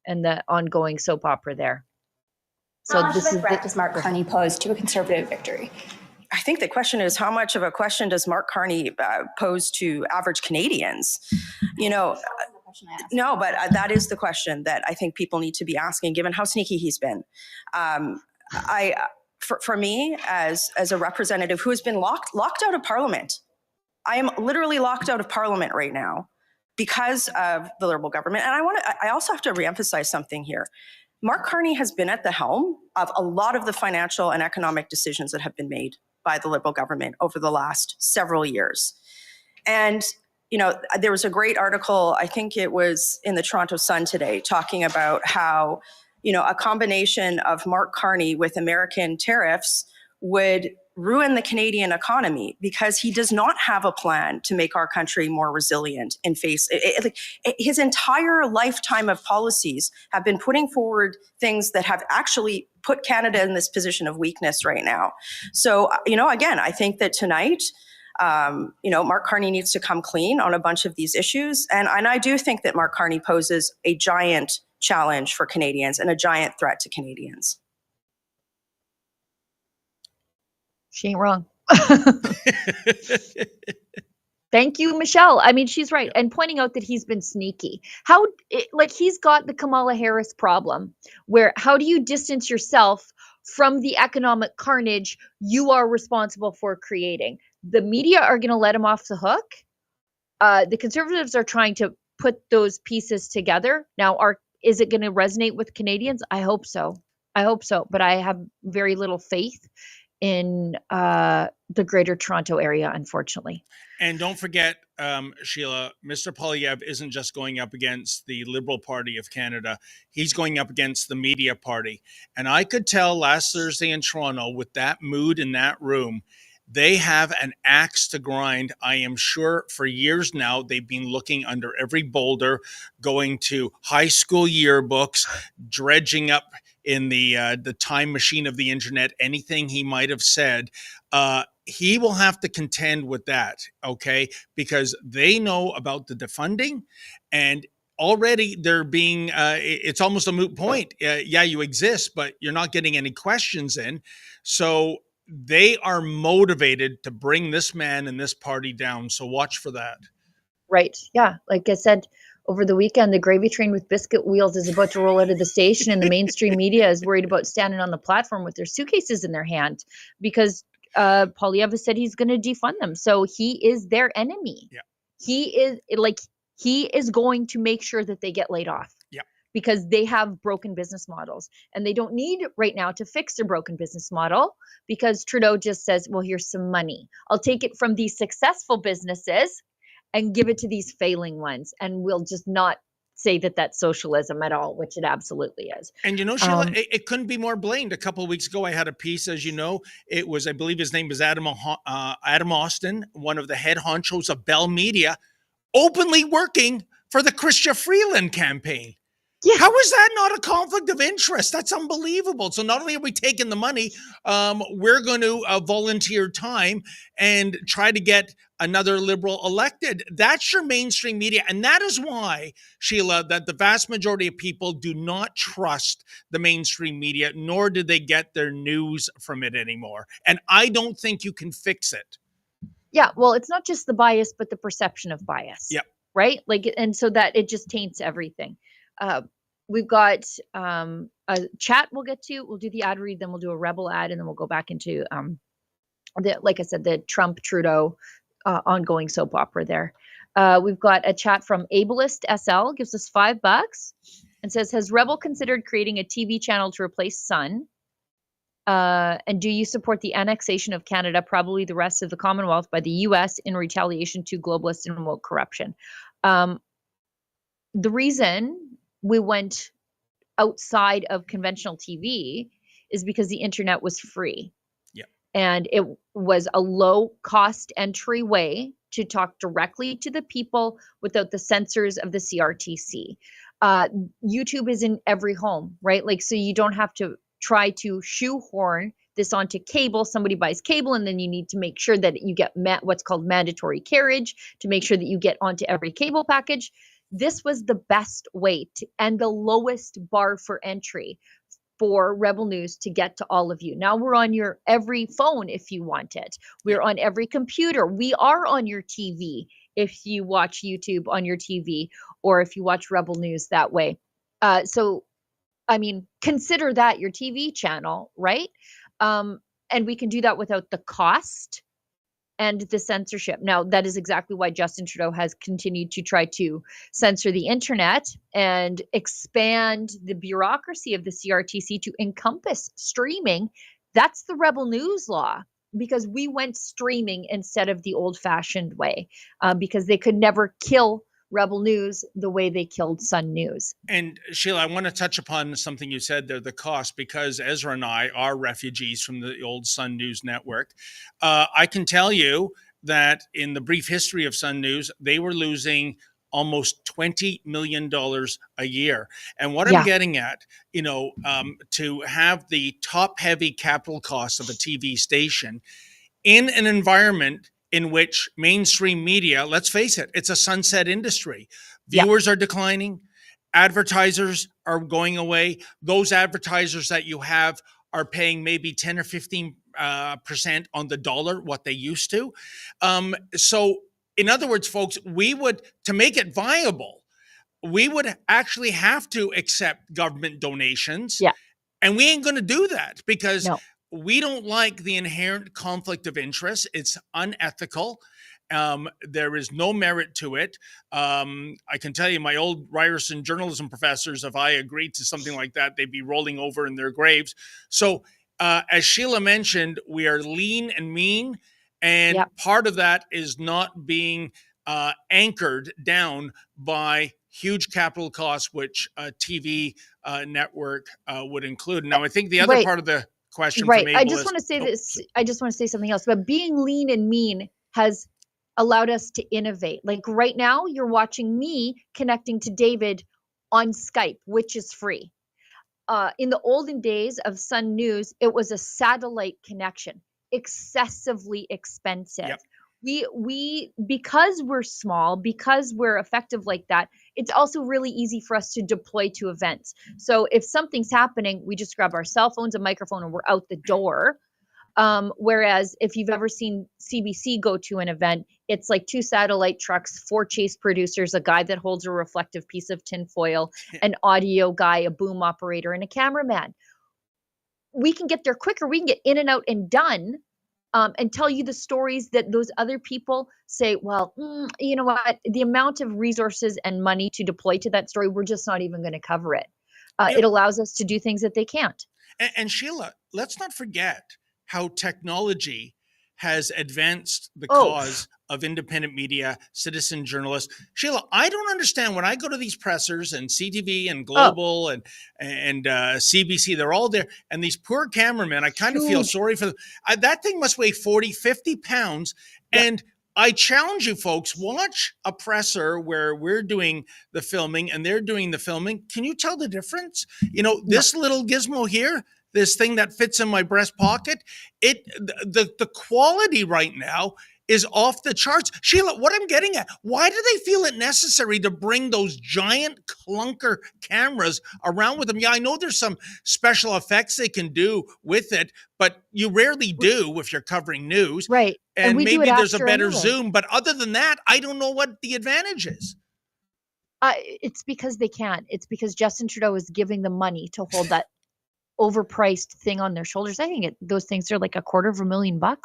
and the ongoing soap opera there. So this is threat does Mark Carney pose to a Conservative victory? I think the question is, how much of a question does Mark Carney pose to average Canadians? You know, no, but that is the question that I think people need to be asking, given how sneaky he's been. For me, as a representative who has been locked out of Parliament, I am literally locked out of Parliament right now because of the Liberal government. And I also have to reemphasize something here. Mark Carney has been at the helm of a lot of the financial and economic decisions that have been made by the Liberal government over the last several years. And, you know, there was a great article, I think it was in the Toronto Sun today, talking about how, you know, a combination of Mark Carney with American tariffs would ruin the Canadian economy because he does not have a plan to make our country more resilient and face his entire lifetime of policies have been putting forward things that have actually put Canada in this position of weakness right now. So, you know, again, I think that tonight, you know, Mark Carney needs to come clean on a bunch of these issues. And I do think that Mark Carney poses a giant challenge for Canadians and a giant threat to Canadians. She ain't wrong. Thank you, Michelle. I mean, she's right. And pointing out that he's been sneaky. He's got the Kamala Harris problem where how do you distance yourself from the economic carnage you are responsible for creating? The media are going to let him off the hook. The Conservatives are trying to put those pieces together. Now, is it going to resonate with Canadians? I hope so. But I have very little faith in the Greater Toronto area, unfortunately. And don't forget, Sheila, Mr. Poilievre isn't just going up against the Liberal Party of Canada. He's going up against the media party. And I could tell last Thursday in Toronto, with that mood in that room, they have an axe to grind. I am sure for years now, they've been looking under every boulder, going to high school yearbooks, dredging up in the time machine of the internet, anything he might have said. He will have to contend with that, okay? Because they know about the defunding, and already they're being, it's almost a moot point. Yeah, you exist, but you're not getting any questions in. So they are motivated to bring this man and this party down. So watch for that. Right. Yeah. Like I said, over the weekend, the gravy train with biscuit wheels is about to roll out of the station, and the mainstream media is worried about standing on the platform with their suitcases in their hand because Poilievre said he's going to defund them. So he is their enemy. Yeah. He is going to make sure that they get laid off. Yeah. Because they have broken business models, and they don't need right now to fix their broken business model because Trudeau just says, well, here's some money. I'll take it from these successful businesses and give it to these failing ones. And we'll just not say that that's socialism at all, which it absolutely is. And, you know, Sheila, it couldn't be more blamed. A couple of weeks ago, I had a piece, as you know, it was, I believe his name was Adam Austin, one of the head honchos of Bell Media, openly working for the Chrystia Freeland campaign. Yeah. How is that not a conflict of interest? That's unbelievable. So not only are we taking the money, we're going to volunteer time and try to get another Liberal elected. That's your mainstream media. And that is why, Sheila, that the vast majority of people do not trust the mainstream media, nor do they get their news from it anymore. And I don't think you can fix it. Yeah, well, it's not just the bias, but the perception of bias. Yep. Right? Like, and so that it just taints everything. We've got a chat we'll get to. We'll do the ad read, then we'll do a Rebel ad, and then we'll go back into, like I said, the Trump-Trudeau ongoing soap opera there. We've got a chat from Ableist SL, gives us $5 and says, has Rebel considered creating a TV channel to replace Sun? And do you support the annexation of Canada, probably the rest of the Commonwealth, by the U.S. in retaliation to globalist and woke corruption? The reason we went outside of conventional TV is because the internet was free. Yeah. And it was a low cost entry way to talk directly to the people without the censors of the CRTC. YouTube is in every home, right? Like, so you don't have to try to shoehorn this onto cable. Somebody buys cable, and then you need to make sure that you get what's called mandatory carriage to make sure that you get onto every cable package. This was the best way and the lowest bar for entry for Rebel News to get to all of you. Now we're on your every phone if you want it. We're on every computer. We are on your TV if you watch YouTube on your TV, or if you watch Rebel News that way. So, I mean, consider that your TV channel, right? And we can do that without the cost and the censorship. Now, that is exactly why Justin Trudeau has continued to try to censor the internet and expand the bureaucracy of the CRTC to encompass streaming. That's the Rebel News law, because we went streaming instead of the old-fashioned way, because they could never kill Rebel News the way they killed Sun News. And Sheila, I want to touch upon something you said there, the cost, because Ezra and I are refugees from the old Sun News network. I can tell you that in the brief history of Sun News, they were losing almost $20 million a year. And what I'm getting at, to have the top heavy capital costs of a TV station in an environment in which mainstream media, let's face it, it's a sunset industry. Viewers are declining. Advertisers are going away. Those advertisers that you have are paying maybe 10 or 15% on the dollar, what they used to. So in other words, folks, to make it viable, we would actually have to accept government donations. Yeah. And we ain't going to do that because we don't like the inherent conflict of interest. It's unethical. There is no merit to it. I can tell you, my old Ryerson journalism professors, if I agreed to something like that, they'd be rolling over in their graves. So as Sheila mentioned, we are lean and mean. And part of that is not being anchored down by huge capital costs, which a TV network would include. Now, I think the other part of the question from Abel I just want to say this. I just want to say something else. But being lean and mean has allowed us to innovate. Like right now, you're watching me connecting to David on Skype, which is free. In the olden days of Sun News, it was a satellite connection, excessively expensive. Yep. We because we're small, because we're effective like that, it's also really easy for us to deploy to events. So if something's happening, we just grab our cell phones, a microphone, and we're out the door. Whereas if you've ever seen CBC go to an event, it's like 2 satellite trucks, 4 chase producers, a guy that holds a reflective piece of tinfoil, an audio guy, a boom operator, and a cameraman. We can get there quicker. We can get in and out and done. And tell you the stories that those other people say, well, you know what, the amount of resources and money to deploy to that story, we're just not even going to cover it. It allows us to do things that they can't. And Sheila, let's not forget how technology has advanced the cause of independent media, citizen journalists. Sheila, I don't understand when I go to these pressers and CTV and Global and CBC, they're all there. And these poor cameramen, I kind of feel sorry for them. That thing must weigh 40, 50 pounds. And I challenge you folks, watch a presser where we're doing the filming and they're doing the filming. Can you tell the difference? You know, this little gizmo here, this thing that fits in my breast pocket, the quality right now is off the charts. Sheila, what I'm getting at, why do they feel it necessary to bring those giant clunker cameras around with them? Yeah, I know there's some special effects they can do with it, but you rarely do if you're covering news. Right. And we do maybe it there's a after better anyway. zoom, but other than that, I don't know what the advantage is. It's because they can't. It's because Justin Trudeau is giving them money to hold that overpriced thing on their shoulders. I think those things are like $250,000.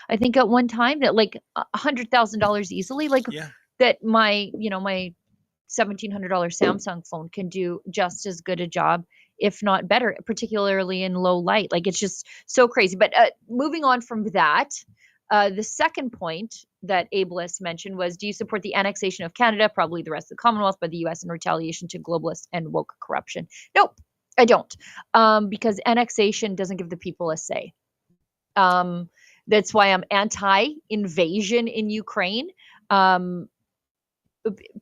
I think at one time that like $100,000 easily, like Yeah. that my $1,700 Samsung phone can do just as good a job, if not better, particularly in low light. Like it's just so crazy. But moving on from that, the second point that ableist mentioned was, do you support the annexation of Canada, probably the rest of the Commonwealth, by the US in retaliation to globalist and woke corruption? Nope, I don't. Because annexation doesn't give the people a say. That's why I'm anti-invasion in Ukraine.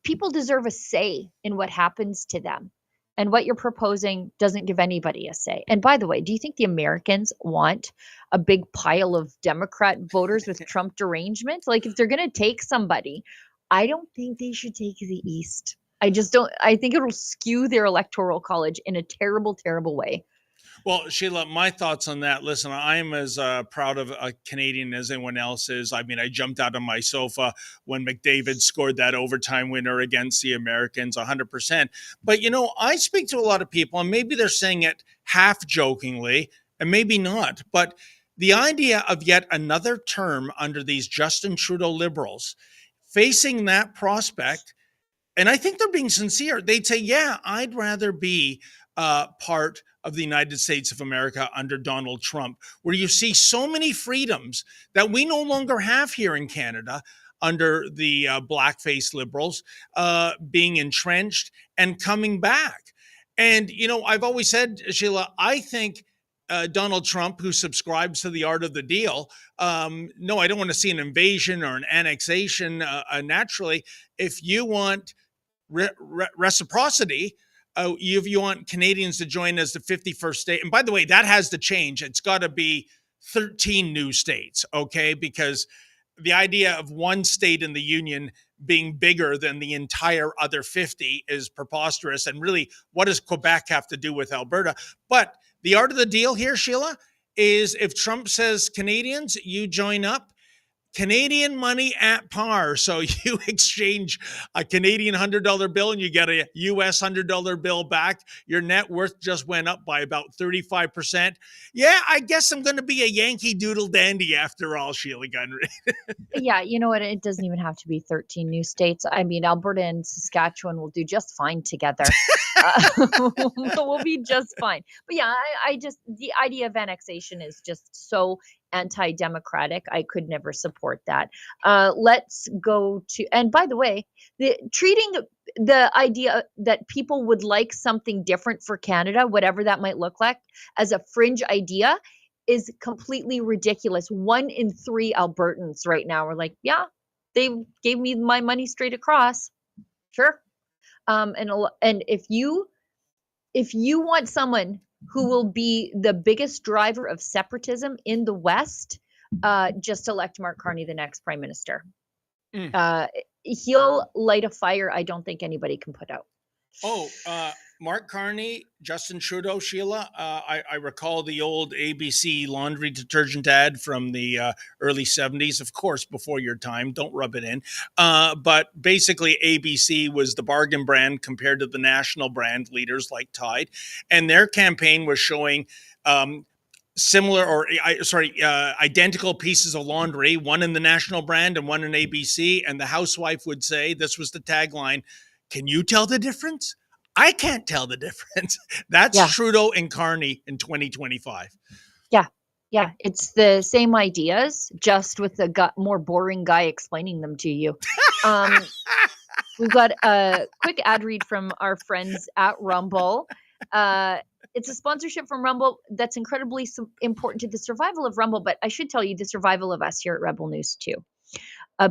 People deserve a say in what happens to them. And what you're proposing doesn't give anybody a say. And by the way, do you think the Americans want a big pile of Democrat voters with Trump derangement? Like if they're going to take somebody, I don't think they should take the East. I just don't. I think it'll skew their electoral college in a terrible, terrible way. Well, Sheila, my thoughts on that. Listen, I'm as proud of a Canadian as anyone else is. I mean, I jumped out of my sofa when McDavid scored that overtime winner against the Americans, 100%. But, you know, I speak to a lot of people, and maybe they're saying it half jokingly, and maybe not. But the idea of yet another term under these Justin Trudeau Liberals, facing that prospect, and I think they're being sincere. They'd say, yeah, I'd rather be part of the United States of America under Donald Trump, where you see so many freedoms that we no longer have here in Canada under the blackface Liberals being entrenched and coming back. And, you know, I've always said, Sheila, I think Donald Trump, who subscribes to the art of the deal, no, I don't want to see an invasion or an annexation naturally. If you want reciprocity, if you want Canadians to join as the 51st state, and by the way, that has to change. It's got to be 13 new states, okay? Because the idea of one state in the union being bigger than the entire other 50 is preposterous. And really, what does Quebec have to do with Alberta? But the art of the deal here, Sheila, is if Trump says, Canadians, you join up, Canadian money at par. So you exchange a Canadian $100 bill and you get a US $100 bill back. Your net worth just went up by about 35%. Yeah, I guess I'm going to be a Yankee Doodle dandy after all, Sheila Gunry. Yeah, you know what? It doesn't even have to be 13 new states. I mean, Alberta and Saskatchewan will do just fine together. We'll be just fine. But yeah, I just, the idea of annexation is just so anti-democratic. I could never support that. Let's go to, and by the way, treating the idea that people would like something different for Canada, whatever that might look like, as a fringe idea is completely ridiculous. 1 in 3 Albertans right now are like, yeah, they gave me my money straight across. Sure. And if you want someone who will be the biggest driver of separatism in the West, just elect Mark Carney the next Prime Minister. He'll light a fire I don't think anybody can put out. Mark Carney, Justin Trudeau, Sheila. I recall the old ABC laundry detergent ad from the early 70s, of course, before your time. Don't rub it in. But basically, ABC was the bargain brand compared to the national brand leaders like Tide. And their campaign was showing identical pieces of laundry, one in the national brand and one in ABC. And the housewife would say, this was the tagline, can you tell the difference? I can't tell the difference. That's Trudeau and Carney in 2025. Yeah, it's the same ideas, just with a more boring guy explaining them to you. We've got a quick ad read from our friends at Rumble. It's a sponsorship from Rumble that's incredibly important to the survival of Rumble, but I should tell you the survival of us here at Rebel News too.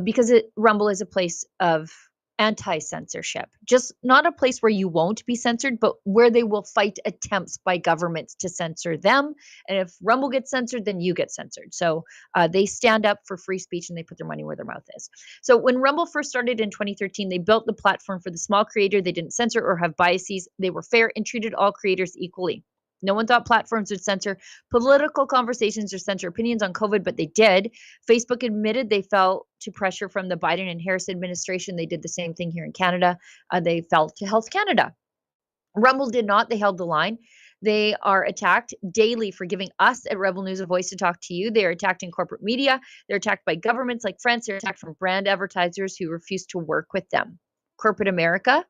because Rumble is a place of anti-censorship, just not a place where you won't be censored, but where they will fight attempts by governments to censor them. And if Rumble gets censored, then you get censored. So they stand up for free speech and they put their money where their mouth is. So when Rumble first started in 2013, they built the platform for the small creator. They didn't censor or have biases. They were fair and treated all creators equally. No one thought platforms would censor political conversations or censor opinions on COVID, but they did. Facebook admitted they fell to pressure from the Biden and Harris administration. They did the same thing here in Canada. They fell to Health Canada. Rumble did not. They held the line. They are attacked daily for giving us at Rebel News a voice to talk to you. They are attacked in corporate media. They're attacked by governments like France. They're attacked from brand advertisers who refuse to work with them. Corporate America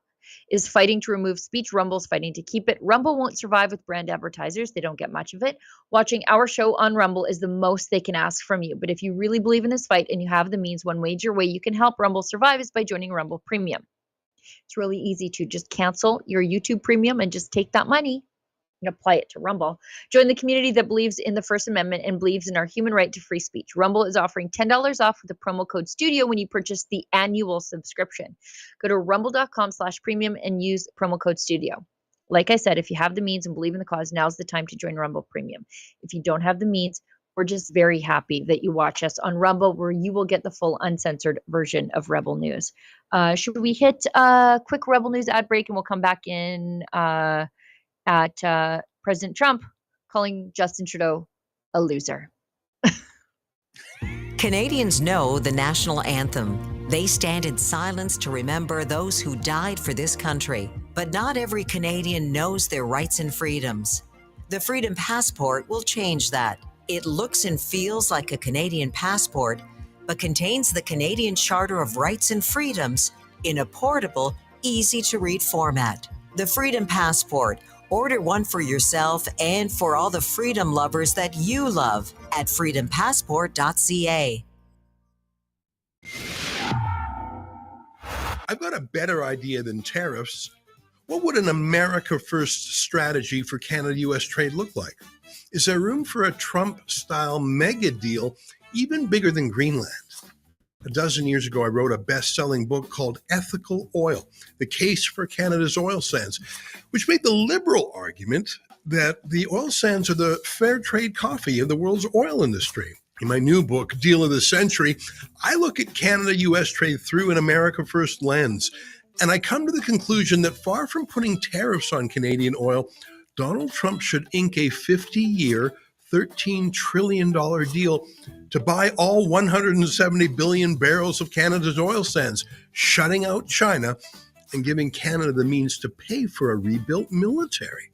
is fighting to remove speech. Rumble's fighting to keep it. Rumble won't survive with brand advertisers. They don't get much of it. Watching our show on Rumble is the most they can ask from you. But if you really believe in this fight and you have the means, one major way you can help Rumble survive is by joining Rumble Premium. It's really easy to just cancel your YouTube Premium and just take that money and apply it to Rumble. Join the community that believes in the First Amendment and believes in our human right to free speech. Rumble is offering $10 off with the promo code STUDIO when you purchase the annual subscription. Go to rumble.com/premium and use promo code STUDIO. Like I said, if you have the means and believe in the cause, now's the time to join Rumble Premium. If you don't have the means, we're just very happy that you watch us on Rumble, where you will get the full uncensored version of Rebel News. Should we hit a quick Rebel News ad break and we'll come back in at President Trump calling Justin Trudeau a loser. Canadians know the national anthem. They stand in silence to remember those who died for this country. But not every Canadian knows their rights and freedoms. The Freedom Passport will change that. It looks and feels like a Canadian passport, but contains the Canadian Charter of Rights and Freedoms in a portable, easy-to-read format. The Freedom Passport. Order one for yourself and for all the freedom lovers that you love at freedompassport.ca. I've got a better idea than tariffs. What would an America First strategy for Canada-U.S. trade look like? Is there room for a Trump-style mega deal even bigger than Greenland? A dozen years ago, I wrote a best-selling book called Ethical Oil, The Case for Canada's Oil Sands, which made the liberal argument that the oil sands are the fair trade coffee of the world's oil industry. In my new book, Deal of the Century, I look at Canada-U.S. trade through an America First lens, and I come to the conclusion that far from putting tariffs on Canadian oil, Donald Trump should ink a 50-year, $13 trillion deal to buy all 170 billion barrels of Canada's oil sands, shutting out China and giving Canada the means to pay for a rebuilt military.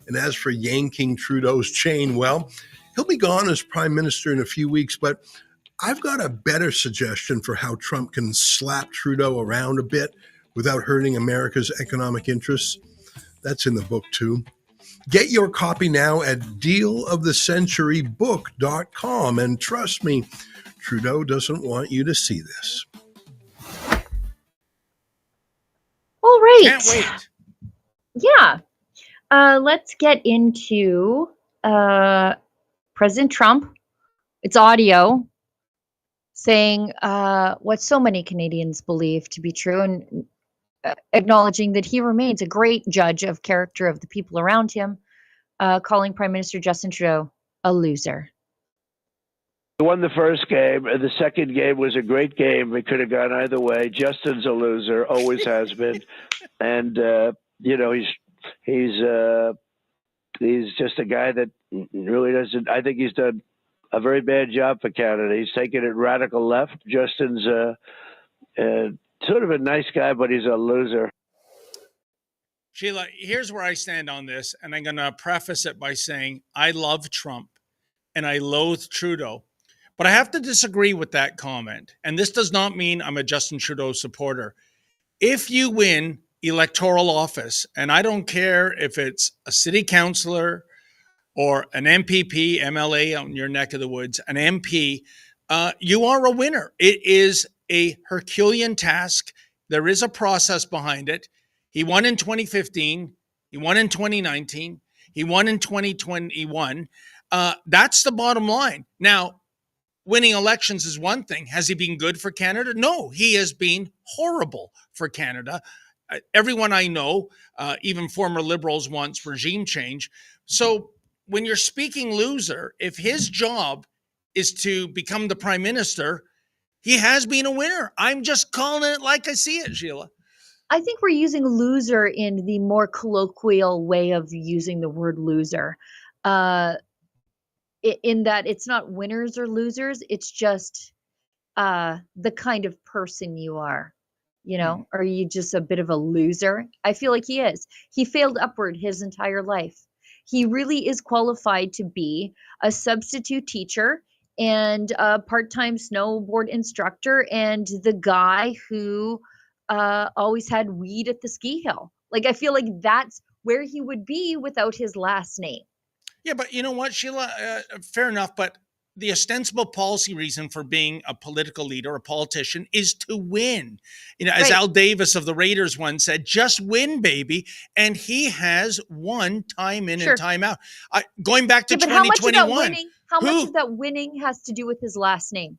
And as for yanking Trudeau's chain, well, he'll be gone as Prime Minister in a few weeks, but I've got a better suggestion for how Trump can slap Trudeau around a bit without hurting America's economic interests. That's in the book too. Get your copy now at dealofthecenturybook.com. And trust me, Trudeau doesn't want you to see this. All right. Can't wait. Yeah. Let's get into President Trump. It's audio saying what so many Canadians believe to be true, and acknowledging that he remains a great judge of character of the people around him, calling Prime Minister Justin Trudeau a loser. He won the first game, and the second game was a great game. It could have gone either way. Justin's a loser, always has been, and he's just a guy that really doesn't. I think he's done a very bad job for Canada. He's taken it radical left. Justin's sort of a nice guy, but he's a loser. Sheila, here's where I stand on this, and I'm going to preface it by saying I love Trump and I loathe Trudeau, but I have to disagree with that comment. And this does not mean I'm a Justin Trudeau supporter. If you win electoral office, and I don't care if it's a city councillor or an MPP, MLA on your neck of the woods, an MP, you are a winner. It is a Herculean task. There is a process behind it. He won in 2015. He won in 2019. He won in 2021. That's the bottom line. Now, winning elections is one thing. Has he been good for Canada? No, he has been horrible for Canada. Everyone I know, even former Liberals, wants regime change. So when you're speaking loser, if his job is to become the Prime Minister, he has been a winner. I'm just calling it like I see it, Sheila. I think we're using loser in the more colloquial way of using the word loser. In that it's not winners or losers, it's just the kind of person you are. Are you just a bit of a loser? I feel like he is. He failed upward his entire life. He really is qualified to be a substitute teacher and a part-time snowboard instructor and the guy who always had weed at the ski hill. Like, I feel like that's where he would be without his last name. Yeah, but you know what, Sheila? Fair enough, but the ostensible policy reason for being a political leader, a politician, is to win. As Al Davis of the Raiders once said, just win, baby. And he has won time in and time out. Going back to 2021. How much of that winning has to do with his last name?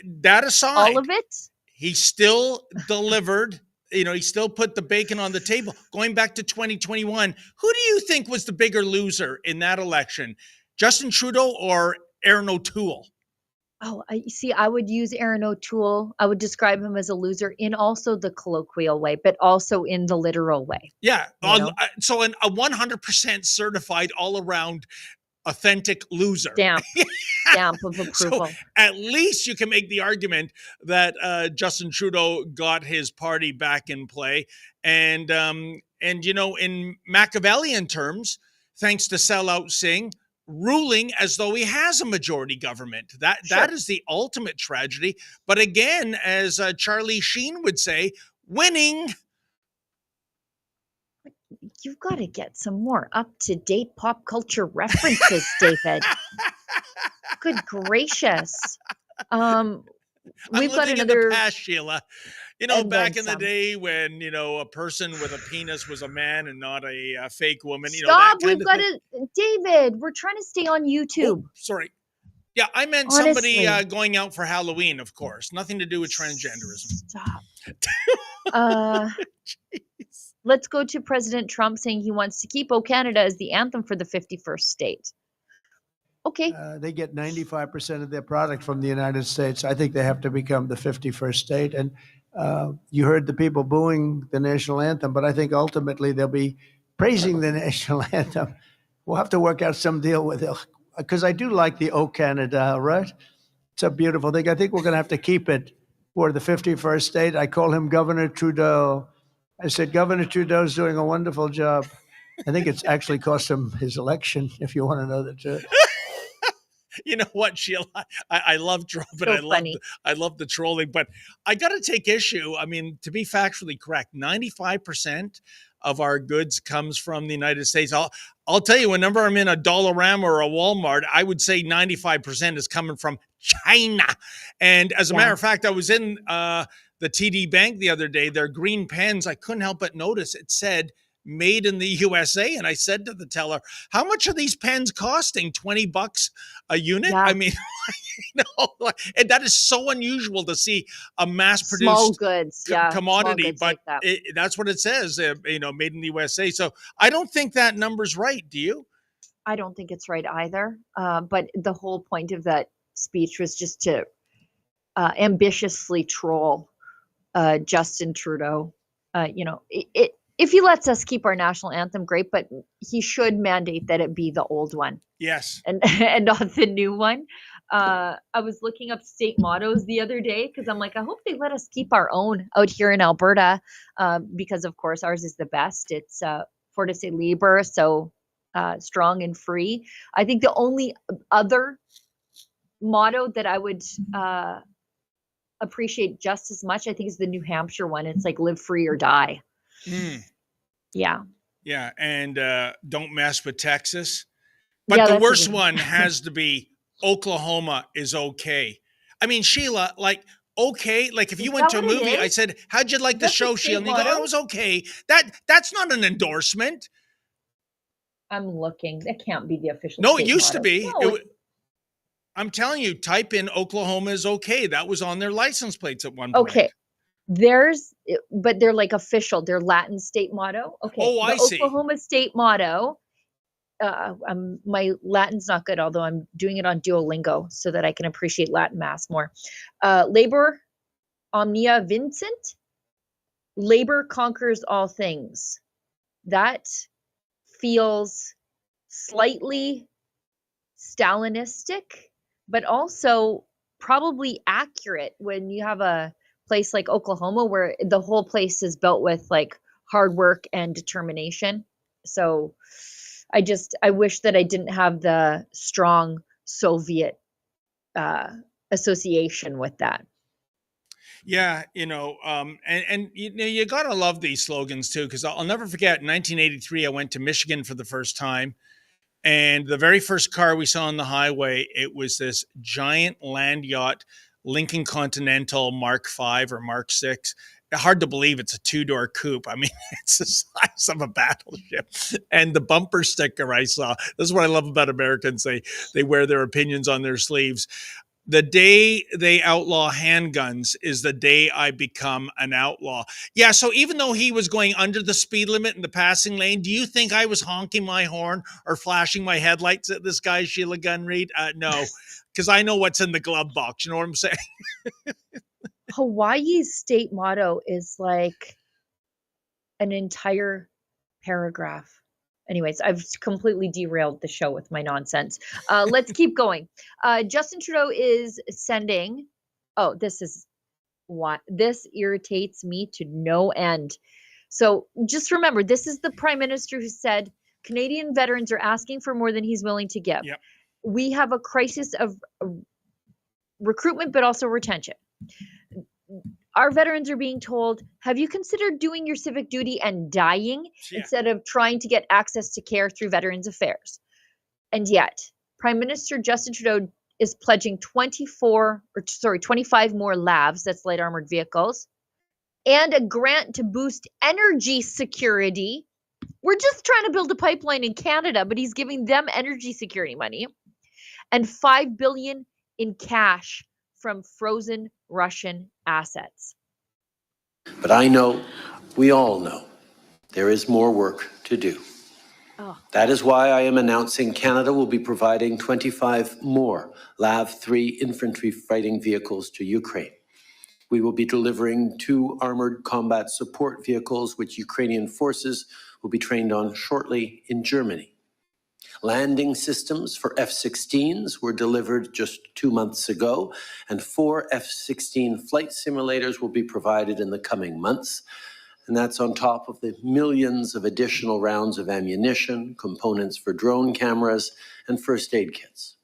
That aside. All of it? He still delivered. He still put the bacon on the table. Going back to 2021, who do you think was the bigger loser in that election? Justin Trudeau or Aaron O'Toole? Oh, I would use Aaron O'Toole. I would describe him as a loser in also the colloquial way, but also in the literal way. Yeah. So a 100% certified all-around authentic loser. Stamp of approval. So at least you can make the argument that Justin Trudeau got his party back in play. And in Machiavellian terms, thanks to sellout Singh, ruling as though he has a majority government. That is the ultimate tragedy. But again, as Charlie Sheen would say, winning. You've got to get some more up-to-date pop culture references, David. Good gracious. We've got another in the past, Sheila. Back in the day when, a person with a penis was a man and not a fake woman. Stop, we've got to, David, we're trying to stay on YouTube. Oh, sorry. Yeah, I meant somebody going out for Halloween, of course. Nothing to do with transgenderism. Stop. Let's go to President Trump saying he wants to keep "O Canada" as the anthem for the 51st state. Okay. They get 95% of their product from the United States. I think they have to become the 51st state. And you heard the people booing the national anthem, but I think ultimately they'll be praising the national anthem. We'll have to work out some deal with it, because I do like the "O Canada," right? It's a beautiful thing. I think we're going to have to keep it for the 51st state. I call him Governor Trudeau. I said, Governor Trudeau's doing a wonderful job. I think it's actually cost him his election, if you want to know the truth. You know what, Sheila? I love Trump and I love the trolling, but I got to take issue. I mean, to be factually correct, 95% of our goods comes from the United States. I'll tell you, whenever I'm in a Dollarama or a Walmart, I would say 95% is coming from China. And as a matter of fact, I was in the TD Bank the other day, their green pens, I couldn't help but notice it said made in the USA. And I said to the teller, how much are these pens costing? $20 a unit? Yeah. I mean, and that is so unusual to see a mass-produced small goods, commodity, small goods but like that's what it says, made in the USA. So I don't think that number's right. Do you? I don't think it's right either. But the whole point of that speech was just to ambitiously troll Justin Trudeau. If he lets us keep our national anthem, great, but he should mandate that it be the old one. Yes. And not the new one. I was looking up state mottos the other day because I'm like, I hope they let us keep our own out here in Alberta, because of course ours is the best. It's Fortis et Liber, so strong and free. I think the only other motto that I would appreciate just as much, I think, is the New Hampshire one. It's like live free or die. Yeah, and don't mess with Texas. But the worst one has to be Oklahoma is okay. I mean, Sheila, okay, if you went to a movie, I said, how'd you like the show, Sheila? And you go, oh, it was okay. That's not an endorsement. I'm looking. That can't be the official. No, it used to be. No, I'm telling you, type in Oklahoma is okay. That was on their license plates at one point. Okay. But they're like official, they're Latin state motto. Okay. Oh, I The see. Oklahoma state motto, my Latin's not good, although I'm doing it on Duolingo so that I can appreciate Latin mass more. Labor omnia vincit, labor conquers all things. That feels slightly Stalinistic, but also probably accurate when you have a place like Oklahoma where the whole place is built with like hard work and determination. So I wish that I didn't have the strong Soviet association with that. Yeah, and you gotta love these slogans too, because I'll never forget. In 1983, I went to Michigan for the first time, and the very first car we saw on the highway, it was this giant land yacht, Lincoln Continental Mark V or Mark VI. Hard to believe it's a two-door coupe. I mean, it's the size of a battleship. And the bumper sticker I saw, this is what I love about Americans. They wear their opinions on their sleeves. The day they outlaw handguns is the day I become an outlaw. Yeah, so even though he was going under the speed limit in the passing lane, do you think I was honking my horn or flashing my headlights at this guy, Sheila Gunn Reid? No, because I know what's in the glove box. You know what I'm saying? Hawaii's state motto is like an entire paragraph. Anyways, I've completely derailed the show with my nonsense. Let's keep going. Justin Trudeau is sending, this irritates me to no end. So just remember, this is the Prime Minister who said Canadian veterans are asking for more than he's willing to give. Yep. We have a crisis of recruitment, but also retention. Our veterans are being told, have you considered doing your civic duty and dying instead of trying to get access to care through Veterans Affairs? And yet, Prime Minister Justin Trudeau is pledging 25 more LAVs, that's light armored vehicles, and a grant to boost energy security. We're just trying to build a pipeline in Canada, but he's giving them energy security money, and $5 billion in cash from frozen Russian assets. But I know, we all know, there is more work to do. That is why I am announcing Canada will be providing 25 more LAV-3 infantry fighting vehicles to Ukraine. We will be delivering 2 armored combat support vehicles, which Ukrainian forces will be trained on shortly in Germany. Landing systems for F-16s were delivered just 2 months ago, and 4 F-16 flight simulators will be provided in the coming months. And that's on top of the millions of additional rounds of ammunition, components for drone cameras, and first aid kits.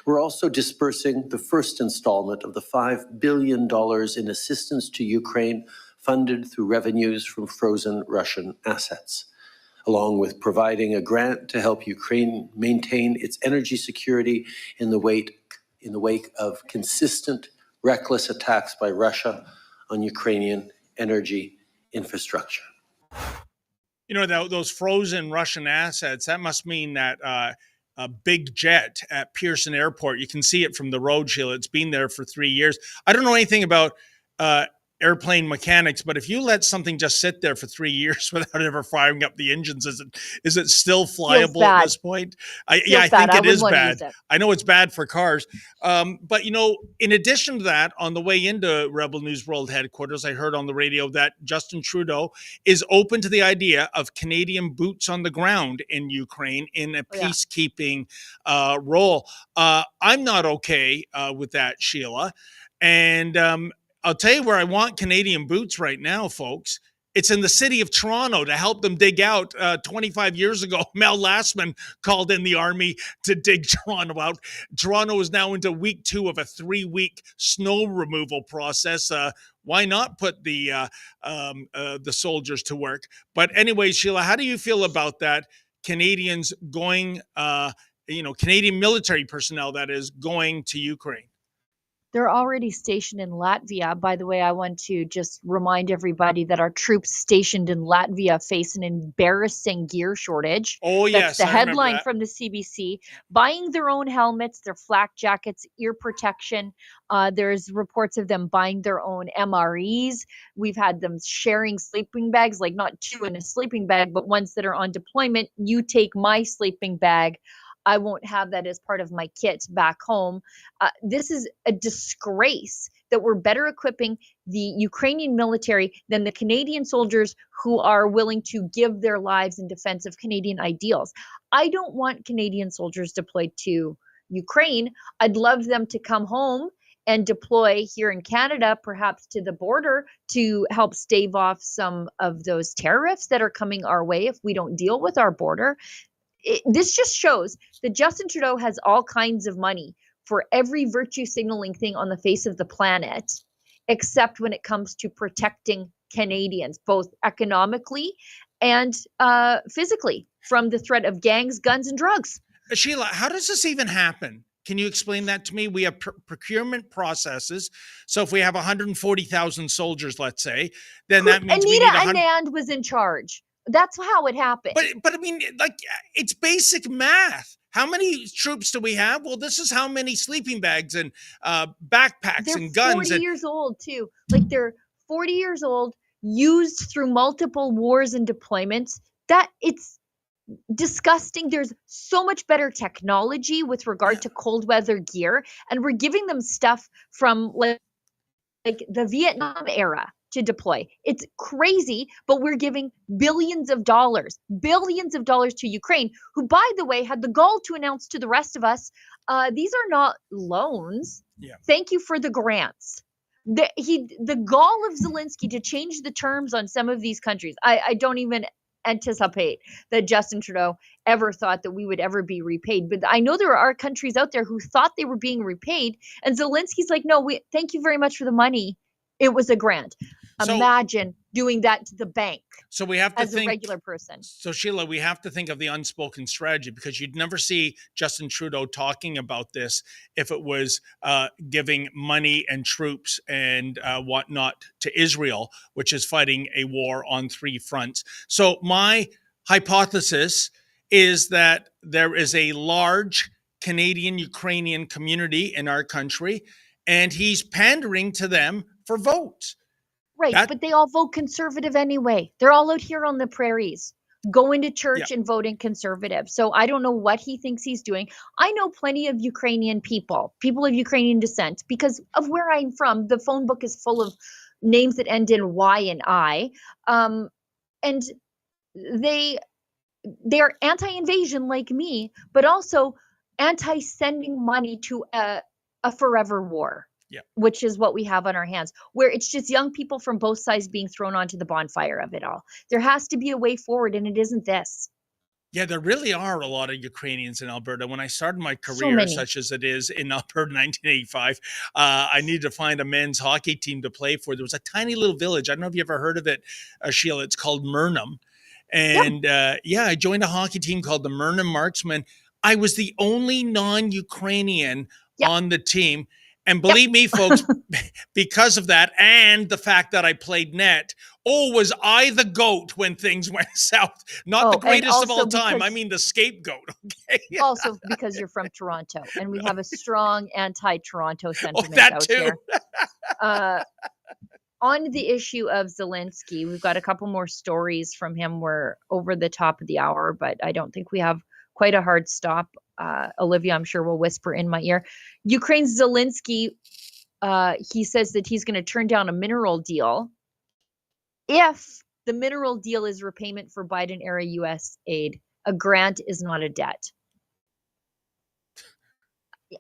We're also dispersing the first installment of the $5 billion in assistance to Ukraine funded through revenues from frozen Russian assets, along with providing a grant to help Ukraine maintain its energy security in the wake of consistent, reckless attacks by Russia on Ukrainian energy infrastructure. Those frozen Russian assets, that must mean that a big jet at Pearson Airport, you can see it from the road, Sheila. It's been there for 3 years. I don't know anything about airplane mechanics, but if you let something just sit there for 3 years without ever firing up the engines, is it still flyable at this point? I think it is bad. I know it's bad for cars. But in addition to that, on the way into Rebel News World headquarters, I heard on the radio that Justin Trudeau is open to the idea of Canadian boots on the ground in Ukraine in a peacekeeping role. I'm not okay with that, Sheila. And I'll tell you where I want Canadian boots right now, folks. It's in the city of Toronto to help them dig out. 25 years ago, Mel Lastman called in the army to dig Toronto out. Toronto is now into week 2 of a 3-week snow removal process. Why not put the soldiers to work? But anyway, Sheila, how do you feel about that? Canadians going, Canadian military personnel that is going to Ukraine. They're already stationed in Latvia. By the way, I want to just remind everybody that our troops stationed in Latvia face an embarrassing gear shortage. Oh, That's yes, the I remember headline that. from the CBC. Buying their own helmets, their flak jackets, ear protection. There's reports of them buying their own MREs. We've had them sharing sleeping bags, like not two in a sleeping bag, but ones that are on deployment. You take my sleeping bag. I won't have that as part of my kit back home. This is a disgrace that we're better equipping the Ukrainian military than the Canadian soldiers who are willing to give their lives in defense of Canadian ideals. I don't want Canadian soldiers deployed to Ukraine. I'd love them to come home and deploy here in Canada, perhaps to the border, to help stave off some of those tariffs that are coming our way if we don't deal with our border. This just shows that Justin Trudeau has all kinds of money for every virtue signaling thing on the face of the planet, except when it comes to protecting Canadians, both economically and physically, from the threat of gangs, guns, and drugs. Sheila, how does this even happen? Can you explain that to me? We have procurement processes. So if we have 140,000 soldiers, let's say, then that means we need Anita Anand was in charge. That's how it happened. But I mean, like, it's basic math. How many troops do we have? Well, this is how many sleeping bags and backpacks and guns. They're 40 years old, too. Like, they're 40 years old, used through multiple wars and deployments. That it's disgusting. There's so much better technology with regard to cold weather gear, and we're giving them stuff from like the Vietnam era to deploy. It's crazy, but we're giving billions of dollars to Ukraine, who, by the way, had the gall to announce to the rest of us, these are not loans. Yeah. Thank you for the grants. The gall of Zelensky to change the terms on some of these countries. I don't even anticipate that Justin Trudeau ever thought that we would ever be repaid. But I know there are countries out there who thought they were being repaid. And Zelensky's like, no, thank you very much for the money. It was a grant. Imagine doing that to the bank. So we have to think, a regular person. So Sheila, we have to think of the unspoken strategy, because you'd never see Justin Trudeau talking about this if it was giving money and troops and whatnot to Israel, which is fighting a war on three fronts. So my hypothesis is that there is a large Canadian-Ukrainian community in our country, and he's pandering to them for votes. Right, but they all vote conservative anyway. They're all out here on the prairies, going to church and voting conservative. So I don't know what he thinks he's doing. I know plenty of Ukrainian people of Ukrainian descent, because of where I'm from. The phone book is full of names that end in Y and I. And they are anti-invasion like me, but also anti-sending money to a forever war. Yeah. Which is what we have on our hands, where it's just young people from both sides being thrown onto the bonfire of it all. There has to be a way forward, and it isn't this. Yeah, there really are a lot of Ukrainians in Alberta. When I started my career, such as it is in Alberta in 1985, I needed to find a men's hockey team to play for. There was a tiny little village. I don't know if you ever heard of it, Sheila. It's called Murnum. And I joined a hockey team called the Murnum Marksmen. I was the only non-Ukrainian on the team. And believe me, folks, because of that and the fact that I played net, was I the goat when things went south? Not the greatest of all time. I mean the scapegoat. Okay. Also because you're from Toronto, and we have a strong anti-Toronto sentiment out here. On the issue of Zelensky, we've got a couple more stories from him. We're over the top of the hour, but I don't think we have quite a hard stop. Olivia, I'm sure, will whisper in my ear. Ukraine's Zelensky, he says that he's going to turn down a mineral deal if the mineral deal is repayment for Biden-era U.S. aid. A grant is not a debt.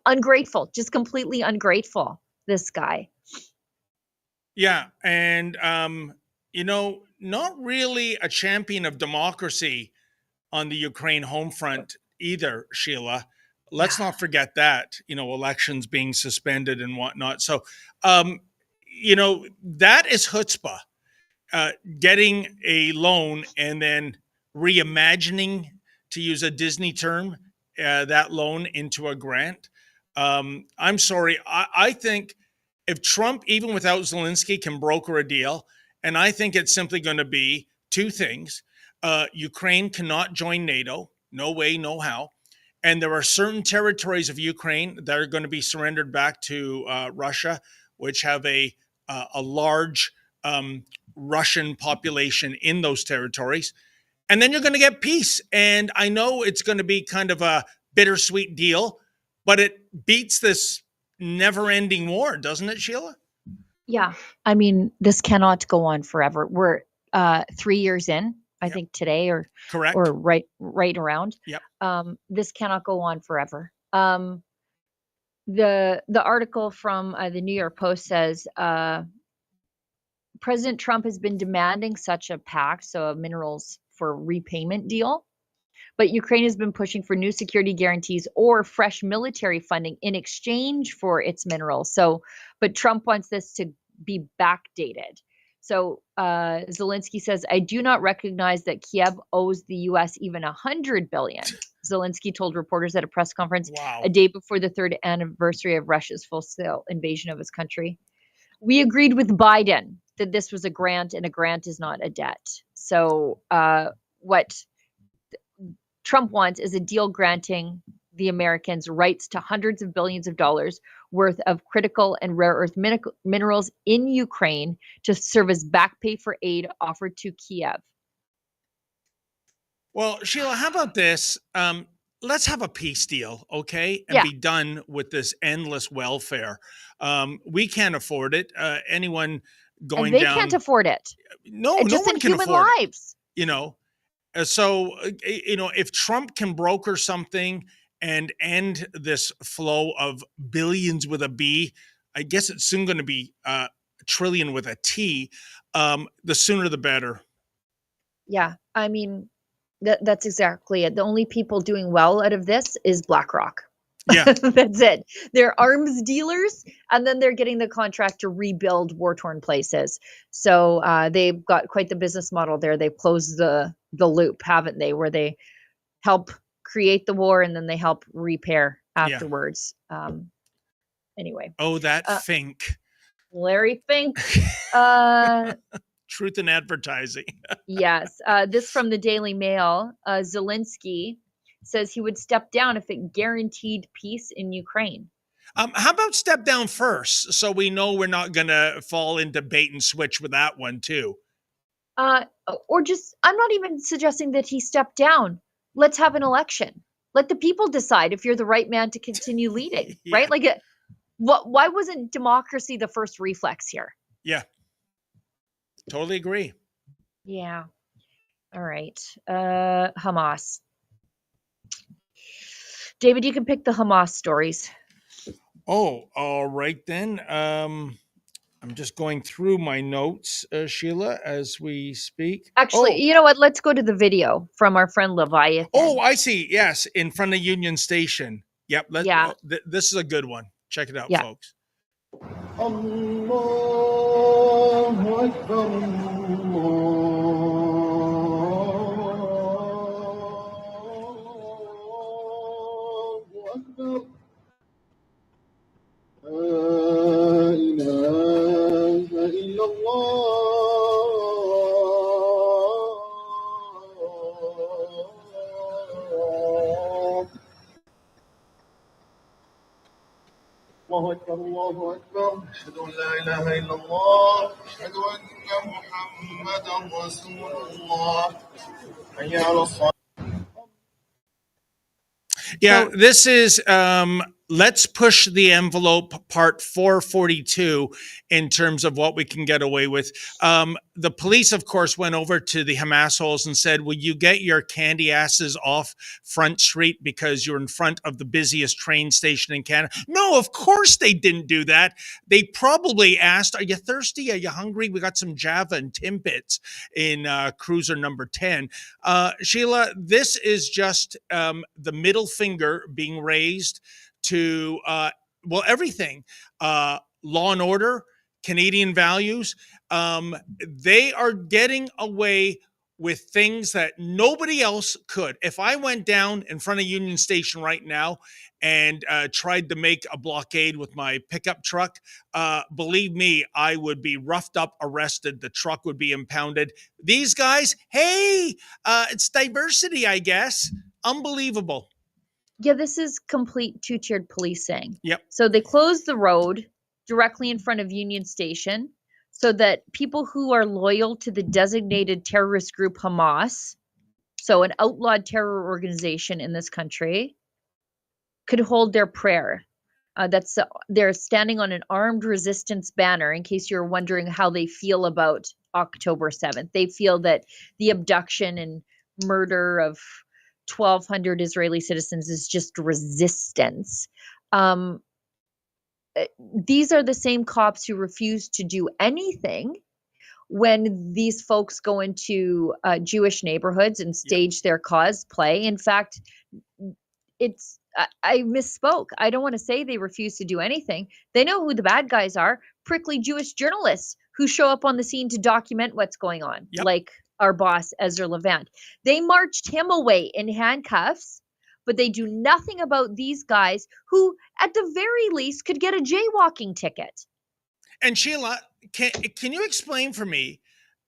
Ungrateful, just completely ungrateful, this guy. Yeah, and, not really a champion of democracy on the Ukraine home front either, Sheila. Let's not forget that, elections being suspended and whatnot. So, that is chutzpah, getting a loan and then reimagining, to use a Disney term, that loan into a grant. I'm sorry. I think if Trump, even without Zelensky, can broker a deal, and I think it's simply going to be two things. Ukraine cannot join NATO. No way, no how. And there are certain territories of Ukraine that are going to be surrendered back to Russia, which have a large Russian population in those territories. And then you're going to get peace. And I know it's going to be kind of a bittersweet deal, but it beats this never-ending war, doesn't it, Sheila? Yeah. I mean, this cannot go on forever. We're 3 years in, I think today, or Correct. or right around. Yep. This cannot go on forever. The article from the New York Post says President Trump has been demanding such a pact, so a minerals for repayment deal, but Ukraine has been pushing for new security guarantees or fresh military funding in exchange for its minerals. So, but Trump wants this to be backdated. So Zelensky says, I do not recognize that Kiev owes the U.S. even $100 billion. Zelensky told reporters at a press conference a day before the third anniversary of Russia's full-scale invasion of his country. We agreed with Biden that this was a grant, and a grant is not a debt. So what Trump wants is a deal granting the Americans rights to hundreds of billions of dollars worth of critical and rare earth minerals in Ukraine to serve as back pay for aid offered to Kiev. Well, Sheila, how about this? Let's have a peace deal, okay? And be done with this endless welfare. We can't afford it. Anyone going and they down... can't afford it. No, just no one in can human afford lives. it. You know, so, if Trump can broker something and end this flow of billions with a B, I guess it's soon going to be a trillion with a T. The sooner the better. Yeah, I mean, that's exactly it. The only people doing well out of this is BlackRock. Yeah. That's it. They're arms dealers, and then they're getting the contract to rebuild war-torn places. So they've got quite the business model there. They've closed the loop, haven't they, where they help create the war and then they help repair afterwards. Anyway. Oh, that Fink. Larry Fink. Truth in advertising. Yes. This from the Daily Mail. Zelensky says he would step down if it guaranteed peace in Ukraine. How about step down first, so we know we're not going to fall into bait and switch with that one too? Or just, I'm not even suggesting that he step down. Let's have an election. Let the people decide if you're the right man to continue leading, right? Like, why wasn't democracy the first reflex here? Yeah. Totally agree. Yeah. All right. Hamas. David, you can pick the Hamas stories. Oh, all right then. I'm just going through my notes, Sheila, as we speak. Actually, you know what? Let's go to the video from our friend Leviathan. Oh, I see. Yes, in front of Union Station. Yep. This is a good one. Check it out, folks. Allahu Akbar, Allahu Akbar. La ilaha illallah. الله أكبر الله أكبر أشهد أن لا إله إلا الله أشهد أن محمدا رسول الله حي على الصلاة. Yeah, this is let's push the envelope part 442 in terms of what we can get away with. The police, of course, went over to the Hamas holes and said, will you get your candy asses off Front Street because you're in front of the busiest train station in Canada? No, of course they didn't do that. They probably asked, are you thirsty? Are you hungry? We got some Java and Timbits in cruiser number 10. Sheila, this is just the middle finger being raised to, everything. Law and order, Canadian values. They are getting away with things that nobody else could. If I went down in front of Union Station right now and tried to make a blockade with my pickup truck, believe me, I would be roughed up, arrested. The truck would be impounded. These guys, hey, it's diversity, I guess. Unbelievable. Yeah, this is complete two-tiered policing. Yep. So they closed the road directly in front of Union Station so that people who are loyal to the designated terrorist group Hamas, so an outlawed terror organization in this country, could hold their prayer. They're standing on an armed resistance banner, in case you're wondering how they feel about October 7th. They feel that the abduction and murder of 1,200 Israeli citizens is just resistance. These are the same cops who refuse to do anything when these folks go into Jewish neighborhoods and stage their cosplay. In fact, I misspoke. I don't want to say they refuse to do anything. They know who the bad guys are. Prickly Jewish journalists who show up on the scene to document what's going on, like our boss, Ezra Levant. They marched him away in handcuffs, but they do nothing about these guys who, at the very least, could get a jaywalking ticket. And Sheila, can you explain for me?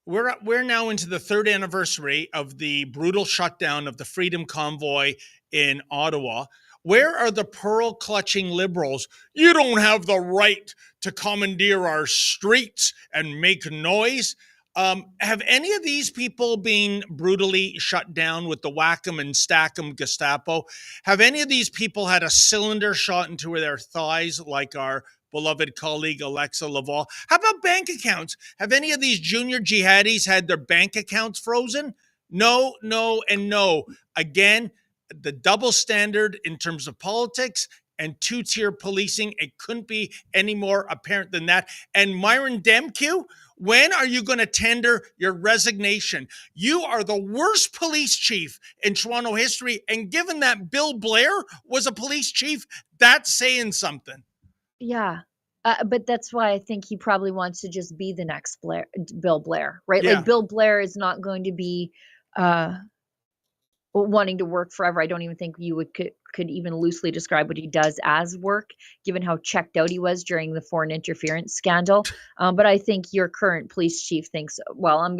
We're now into the third anniversary of the brutal shutdown of the Freedom Convoy in Ottawa. Where are the pearl-clutching liberals? You don't have the right to commandeer our streets and make noise. Have any of these people been brutally shut down with the whack 'em and stack 'em Gestapo? Have any of these people had a cylinder shot into their thighs like our beloved colleague Alexa Laval? How about bank accounts? Have any of these junior jihadis had their bank accounts frozen? No, no, and no. Again, the double standard in terms of politics and two-tier policing, it couldn't be any more apparent than that. And Myron Demkew, when are you going to tender your resignation? You are the worst police chief in Toronto history. And given that Bill Blair was a police chief, that's saying something. Yeah. But that's why I think he probably wants to just be the next Bill Blair, right? Yeah. Like Bill Blair is not going to be wanting to work forever. I don't even think you could even loosely describe what he does as work, given how checked out he was during the foreign interference scandal. But I think your current police chief thinks, well, I'm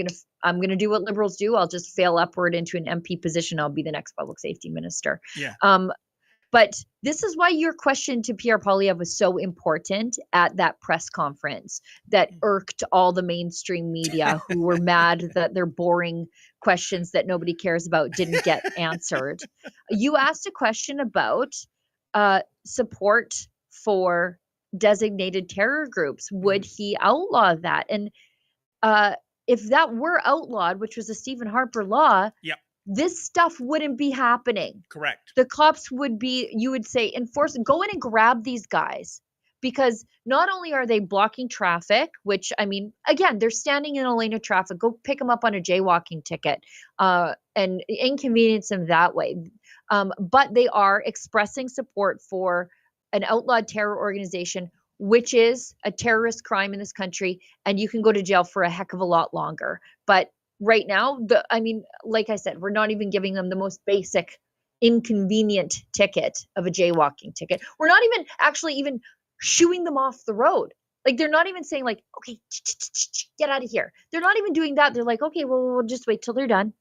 gonna do what liberals do. I'll just fail upward into an MP position. I'll be the next public safety minister. Yeah. But this is why your question to Pierre Poilievre was so important at that press conference that irked all the mainstream media who were mad that their boring questions that nobody cares about didn't get answered. You asked a question about support for designated terror groups. Would he outlaw that? And if that were outlawed, which was a Stephen Harper law, this stuff wouldn't be happening. Correct. The cops would be, you would say, go in and grab these guys, because not only are they blocking traffic, which, I mean, again, they're standing in a lane of traffic, go pick them up on a jaywalking ticket and inconvenience them that way. But they are expressing support for an outlawed terror organization, which is a terrorist crime in this country, and you can go to jail for a heck of a lot longer. But right now, like I said, we're not even giving them the most basic, inconvenient ticket of a jaywalking ticket. We're not even actually even shooing them off the road. Like, they're not even saying like, okay, get out of here. They're not even doing that. They're like, okay, well, we'll just wait till they're done.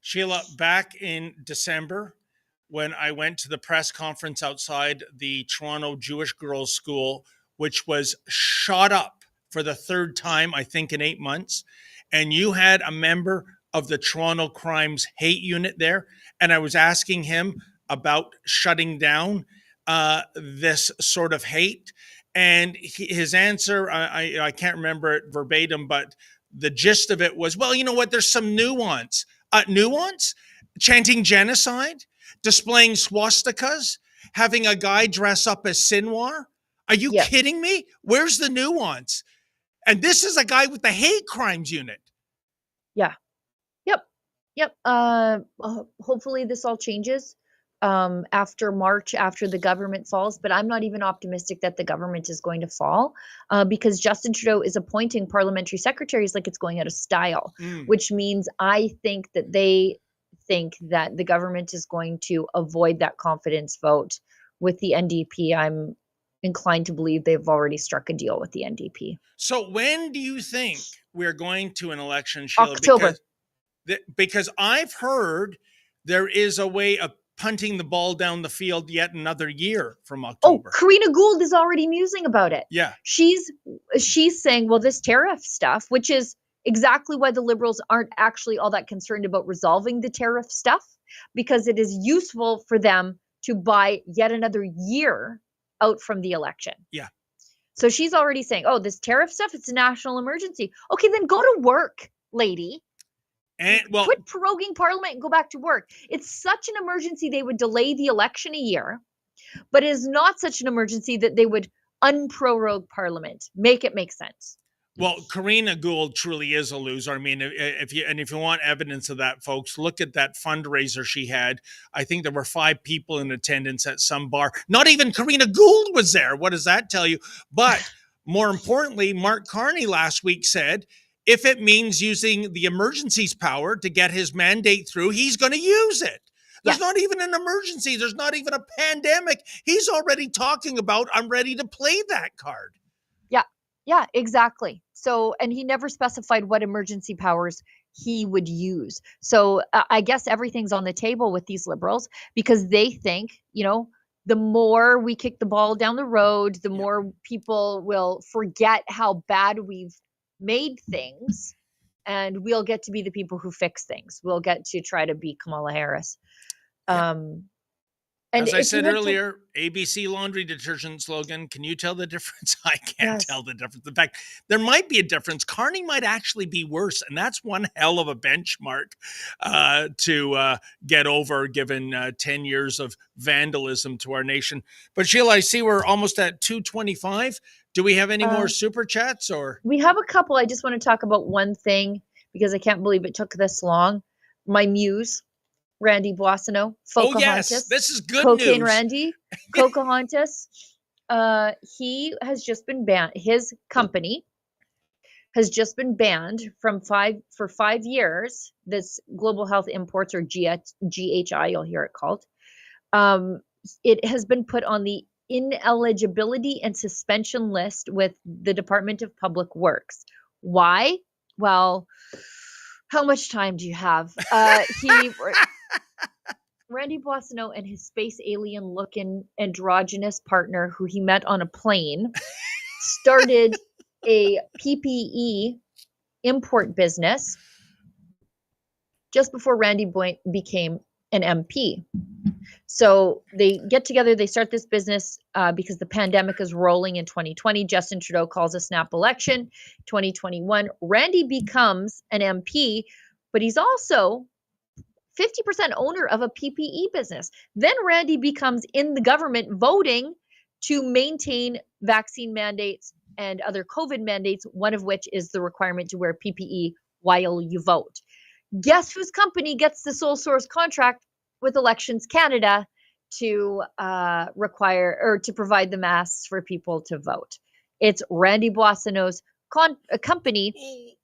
Sheila, back in December, when I went to the press conference outside the Toronto Jewish Girls' School, which was shot up for the third time, I think, in 8 months, and you had a member of the Toronto Crimes Hate Unit there, and I was asking him about shutting down this sort of hate, and his answer, I can't remember it verbatim, but the gist of it was, well, you know what, there's some nuance. Nuance? Chanting genocide? Displaying swastikas? Having a guy dress up as Sinwar? Are you kidding me? Where's the nuance? And this is a guy with the hate crimes unit. Yeah. Yep. Hopefully this all changes after March, after the government falls. But I'm not even optimistic that the government is going to fall because Justin Trudeau is appointing parliamentary secretaries like it's going out of style, which means I think that they think that the government is going to avoid that confidence vote with the NDP. I'm inclined to believe they've already struck a deal with the NDP. So when do you think we're going to an election, Sheila? October. Because I've heard there is a way of punting the ball down the field yet another year from October. Oh, Karina Gould is already musing about it. Yeah. She's saying, well, this tariff stuff, which is exactly why the Liberals aren't actually all that concerned about resolving the tariff stuff, because it is useful for them to buy yet another year out from the election. Yeah. So she's already saying, oh, this tariff stuff, it's a national emergency. Okay, then go to work, lady. And well, quit proroguing Parliament and go back to work. It's such an emergency they would delay the election a year, but it is not such an emergency that they would unprorogue Parliament. Make it make sense. Well, Karina Gould truly is a loser. I mean, if you want evidence of that, folks, look at that fundraiser she had. I think there were 5 people in attendance at some bar. Not even Karina Gould was there. What does that tell you? But more importantly, Mark Carney last week said, if it means using the emergency's power to get his mandate through, he's going to use it. There's not even an emergency. There's not even a pandemic. He's already talking about, I'm ready to play that card. Yeah, exactly. So, and he never specified what emergency powers he would use. So I guess everything's on the table with these Liberals because they think, the more we kick the ball down the road, the more people will forget how bad we've made things, and we'll get to be the people who fix things. We'll get to try to beat Kamala Harris. And as I said earlier, ABC laundry detergent slogan, can you tell the difference? I can't tell the difference. In fact, there might be a difference. Carney might actually be worse, and that's one hell of a benchmark to get over, given 10 years of vandalism to our nation. But Sheila, I see we're almost at 2:25. Do we have any more super chats? Or we have a couple. I just want to talk about one thing because I can't believe it took this long. My muse, Randy Boissonnault, Pocahontas. Oh yes, this is good Cocaine news. Randy, Pocahontas. He has just been banned. His company has just been banned for 5 years. This Global Health Imports, or GHI, you'll hear it called. It has been put on the ineligibility and suspension list with the Department of Public Works. Why? Well, how much time do you have? Randy Boissonnault and his space alien looking androgynous partner, who he met on a plane, started a PPE import business just before Randy became an MP. So they get together, they start this business because the pandemic is rolling in 2020. Justin Trudeau calls a snap election. 2021, Randy becomes an MP, but he's also 50% owner of a PPE business. Then Randy becomes in the government voting to maintain vaccine mandates and other COVID mandates, one of which is the requirement to wear PPE while you vote. Guess whose company gets the sole source contract with Elections Canada to require or to provide the masks for people to vote? It's Randy Boissonnault's company.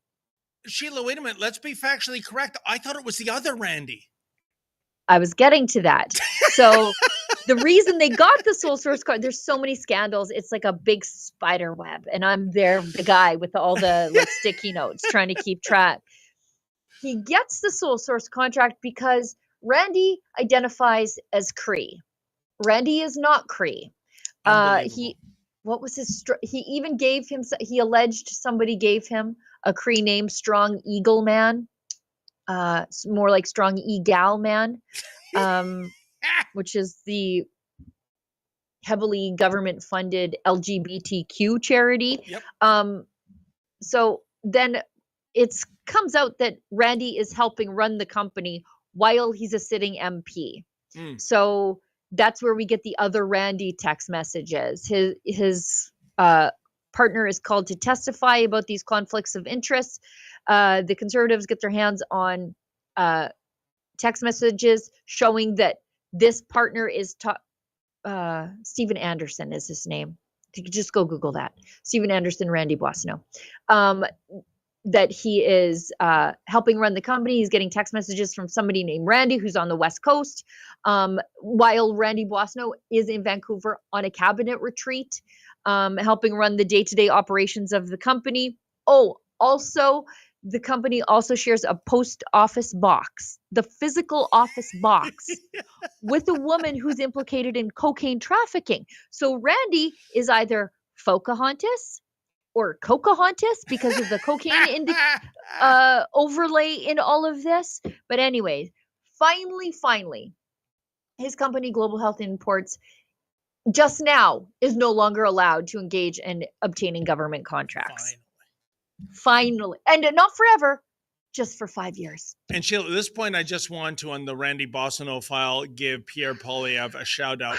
Sheila, wait a minute. Let's be factually correct. I thought it was the other Randy. I was getting to that. So the reason they got the sole source card, there's so many scandals. It's like a big spider web. And I'm there, the guy with all the sticky notes trying to keep track. He gets the sole source contract because Randy identifies as Cree. Randy is not Cree. He even gave him, he alleged somebody gave him a Cree name, Strong Eagle Man, more like Strong Eagle Man, which is the heavily government funded LGBTQ charity. Yep. So then it comes out that Randy is helping run the company while he's a sitting MP. So that's where we get the other Randy text messages. His partner is called to testify about these conflicts of interest. The Conservatives get their hands on text messages showing that this partner is Stephen Anderson is his name. You could just go Google that. Stephen Anderson, Randy Boissonnault. that he is helping run the company. He's getting text messages from somebody named Randy, who's on the West Coast, while Randy Boissonnault is in Vancouver on a cabinet retreat, helping run the day-to-day operations of the company. Oh, also, the company also shares a post office box, the physical office box, with a woman who's implicated in cocaine trafficking. So Randy is either Pocahontas or Pocahontas because of the cocaine overlay in all of this. But anyway, finally, his company, Global Health Imports, just now is no longer allowed to engage in obtaining government contracts. Finally. And not forever, just for 5 years. And Sheila, at this point, I just want to, on the Randy Boissonnault file, give Pierre Poilievre a shout out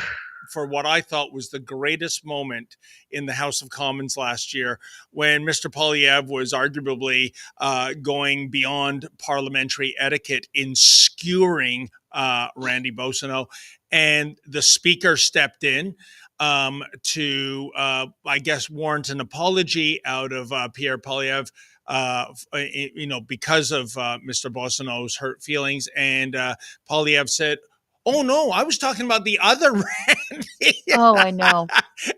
for what I thought was the greatest moment in the House of Commons last year, when Mr. Poilievre was arguably going beyond parliamentary etiquette in skewering Randy Boissonnault, and the speaker stepped in to, I guess, warrant an apology out of Pierre Poilievre, because of Mr. Boissonnault's hurt feelings. And Poilievre said, "Oh no, I was talking about the other Randy." Oh, I know.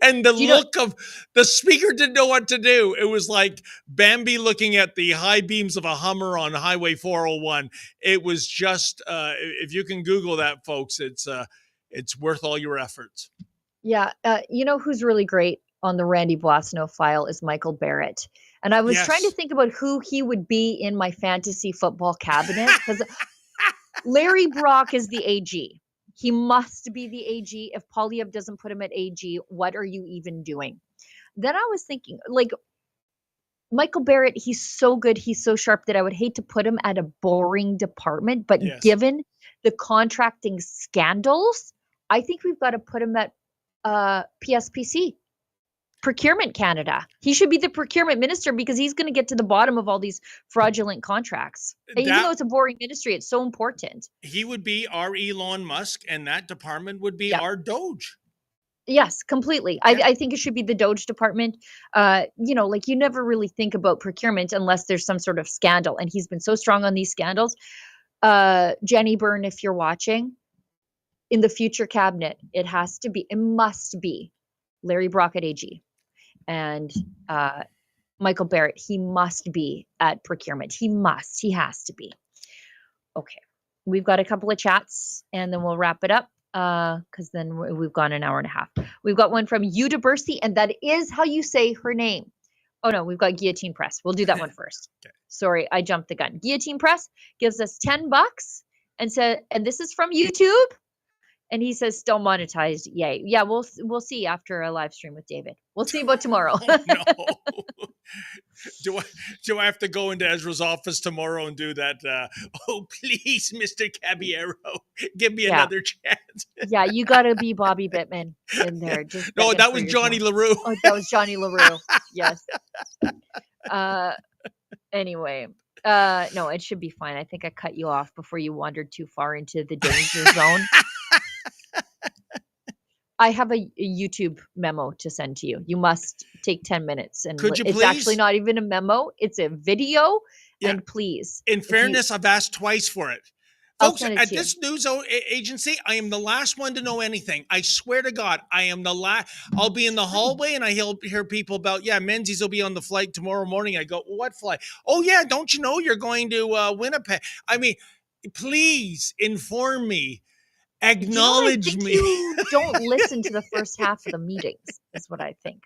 And the look of the speaker didn't know what to do. It was like Bambi looking at the high beams of a Hummer on Highway 401. It was just, if you can Google that, folks, it's worth all your efforts. Yeah. You know who's really great on the Randy Boissonnault file is Michael Barrett. And I was trying to think about who he would be in my fantasy football cabinet, because Larry Brock is the AG. He must be the AG. If Poilievre doesn't put him at AG, what are you even doing? Then I was thinking, like, Michael Barrett, he's so good, he's so sharp that I would hate to put him at a boring department. But given the contracting scandals, I think we've got to put him at PSPC, Procurement Canada. He should be the procurement minister, because he's going to get to the bottom of all these fraudulent contracts. And even though it's a boring ministry, it's so important. He would be our Elon Musk, and that department would be our Doge. Yes, completely. I think it should be the Doge department. Like, you never really think about procurement unless there's some sort of scandal. And he's been so strong on these scandals. Jenny Byrne, if you're watching, in the future cabinet, it must be Larry Brock at AG. And Michael Barrett, he must be at procurement. He has to be. Okay. We've got a couple of chats, and then we'll wrap it up, because then we've gone an hour and a half. We've got one from Udabersi, and that is how you say her name. Oh no, we've got Guillotine Press. We'll do that one first. Okay. Sorry, I jumped the gun. Guillotine Press gives us $10 and said, and this is from YouTube. And he says, still monetized. Yay. Yeah, we'll see after a live stream with David. We'll see about tomorrow. Oh, no. Do I have to go into Ezra's office tomorrow and do that? Oh, please, Mr. Caballero, give me another chance. Yeah, you got to be Bobby Bittman in there. No, that was Johnny LaRue. Oh, that was Johnny LaRue. Yes. Anyway. No, it should be fine. I think I cut you off before you wandered too far into the danger zone. I have a YouTube memo to send to you. You must take 10 minutes. And could you it's please? Actually not even a memo. It's a video. Yeah. And please. In fairness, I've asked twice for it. Folks, at this news agency, I am the last one to know anything. I swear to God, I am the last. I'll be in the hallway and I hear people about, Menzies will be on the flight tomorrow morning. I go, what flight? Oh, yeah, don't you know you're going to Winnipeg? I mean, please inform me. Acknowledge me. You don't listen to the first half of the meetings, is what I think.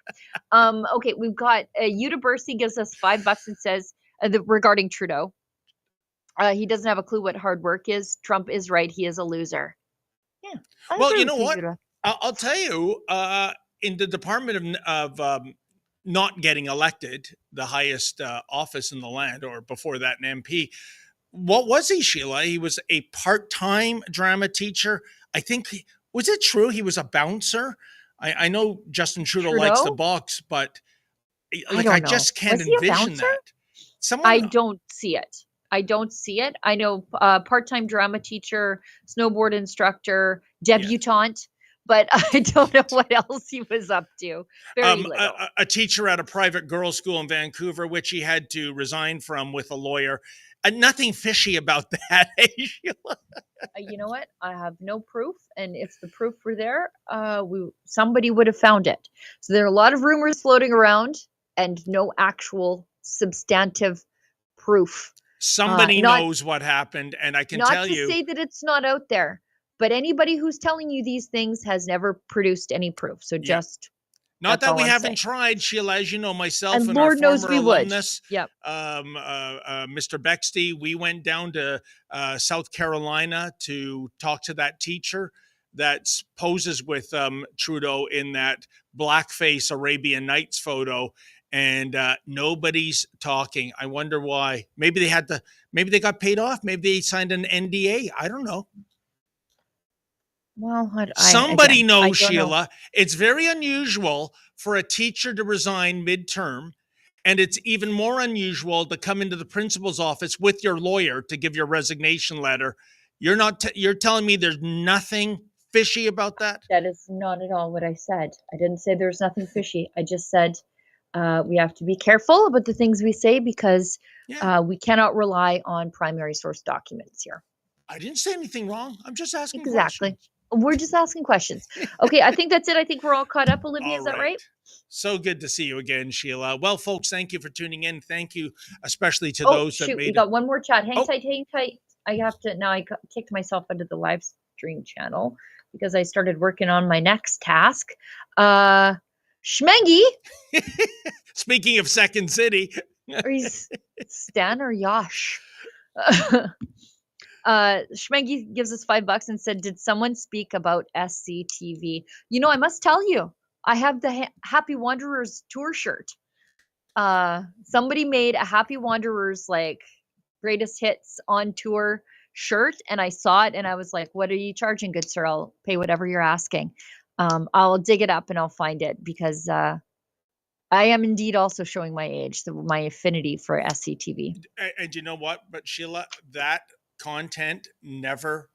Okay, we've got Udabersi gives us $5 and says regarding Trudeau. He doesn't have a clue what hard work is. Trump is right. He is a loser. Yeah. Well, you know what? I'll tell you, in the Department of not getting elected, the highest office in the land, or before that, an MP, what was he, Sheila? He was a part-time drama teacher. I think, was it true he was a bouncer? I know Justin Trudeau likes the box, but I just can't envision that. I don't see it. I know part-time drama teacher, snowboard instructor, debutante, but I don't know what else he was up to. Very little. A teacher at a private girls' school in Vancouver, which he had to resign from with a lawyer. Nothing fishy about that, Sheila? You know what? I have no proof, and if the proof were there, somebody would have found it. So there are a lot of rumors floating around, and no actual substantive proof. Somebody knows what happened, and I can tell you. Not to say that it's not out there, but anybody who's telling you these things has never produced any proof. So just not that we haven't tried, Sheila. As you know, myself and Lord our knows former we would. alumnus, Yep. Mr. Bexty, we went down to South Carolina to talk to that teacher that poses with Trudeau in that blackface Arabian Nights photo. And nobody's talking. I wonder why. Maybe they got paid off. Maybe they signed an NDA. I don't know. Well, somebody knows, Sheila. It's very unusual for a teacher to resign midterm, and it's even more unusual to come into the principal's office with your lawyer to give your resignation letter. You're telling me there's nothing fishy about that? That is not at all what I said. I didn't say there's nothing fishy. I just said we have to be careful about the things we say because we cannot rely on primary source documents here. I didn't say anything wrong. I'm just asking questions. Exactly. We're just asking questions. Okay, I think that's it. I think we're all caught up, Olivia. Is that right? So good to see you again, Sheila. Well, folks, thank you for tuning in. Thank you especially to those that made we got one more chat. Hang tight. I have to, now I kicked myself out of the live stream channel because I started working on my next task. Schmengi. Speaking of Second City. Or he's Stan or Yash. Schmengi gives us $5 and said, did someone speak about SCTV? You know, I must tell you, I have the Happy Wanderers tour shirt. Somebody made a Happy Wanderers like greatest hits on tour shirt, and I saw it and I was like, what are you charging, good sir? I'll pay whatever you're asking. I'll dig it up and I'll find it because I am indeed also showing my age, my affinity for SCTV. And you know what? But Sheila, that content never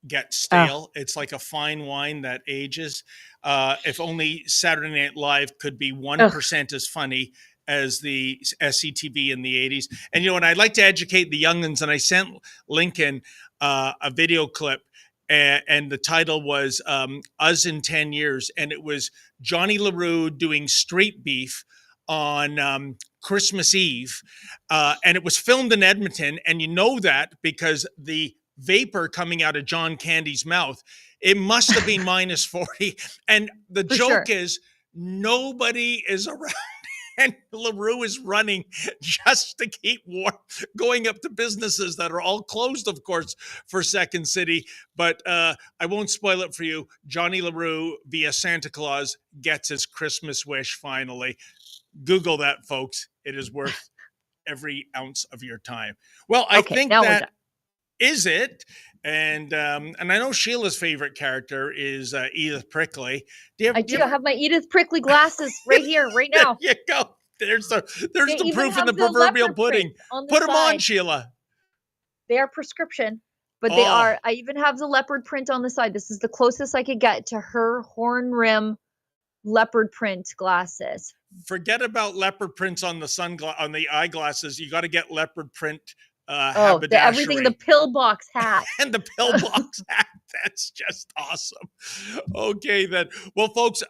gets stale. It's like a fine wine that ages. If only Saturday Night Live could be 1% as funny as the SCTV in the 80s. And you know what? I'd like to educate the youngins, and I sent Lincoln a video clip. And the title was Us in 10 Years. And it was Johnny LaRue doing street beef on Christmas Eve. And it was filmed in Edmonton. And you know that because the vapor coming out of John Candy's mouth, it must have been minus 40. And the joke is nobody is around. And LaRue is running just to keep warm, going up to businesses that are all closed, of course, for Second City. But I won't spoil it for you. Johnny LaRue, via Santa Claus, gets his Christmas wish finally. Google that, folks. It is worth every ounce of your time. Well, I think that is it. And I know Sheila's favorite character is Edith Prickly. I have my Edith Prickly glasses right here, right now. There you go. There's the proof in the proverbial pudding. Put them on, Sheila. They are prescription, but they are. I even have the leopard print on the side. This is the closest I could get to her horn rim leopard print glasses. Forget about leopard prints on the eyeglasses. You got to get leopard print. Everything, the pillbox hat. And the pillbox hat. That's just awesome. Okay, then. Well, folks,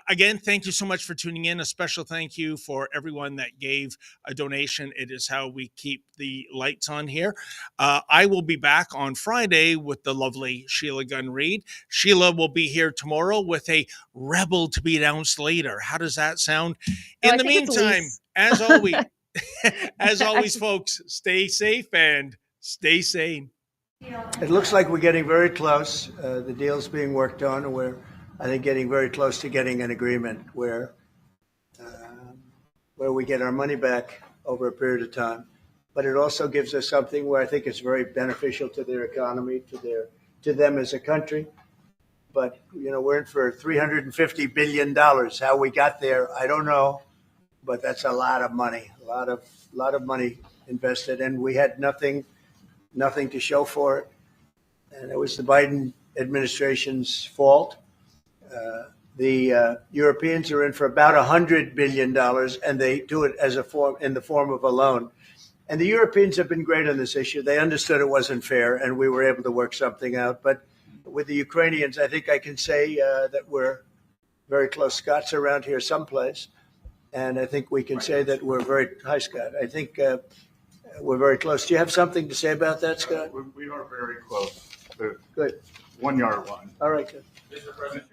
again, thank you so much for tuning in. A special thank you for everyone that gave a donation. It is how we keep the lights on here. I will be back on Friday with the lovely Sheila Gunn Reid. Sheila will be here tomorrow with a rebel to be announced later. How does that sound? In the meantime, as always, folks, stay safe and stay sane. It looks like we're getting very close. The deal's being worked on, and we're, I think, getting very close to getting an agreement where we get our money back over a period of time. But it also gives us something where I think it's very beneficial to their economy, to them as a country. But we're in for $350 billion. How we got there, I don't know. But that's a lot of money, a lot of money invested, and we had nothing to show for it. And it was the Biden administration's fault. The Europeans are in for about $100 billion, and they do it in the form of a loan. And the Europeans have been great on this issue. They understood it wasn't fair, and we were able to work something out. But with the Ukrainians, I think I can say that we're very close. Scott's around here someplace, and I think we can say that we're very, hi, Scott. I think we're very close. Do you have something to say about that, Scott? We are very close. The Good. 1 yard line. All right, good. Mr. President.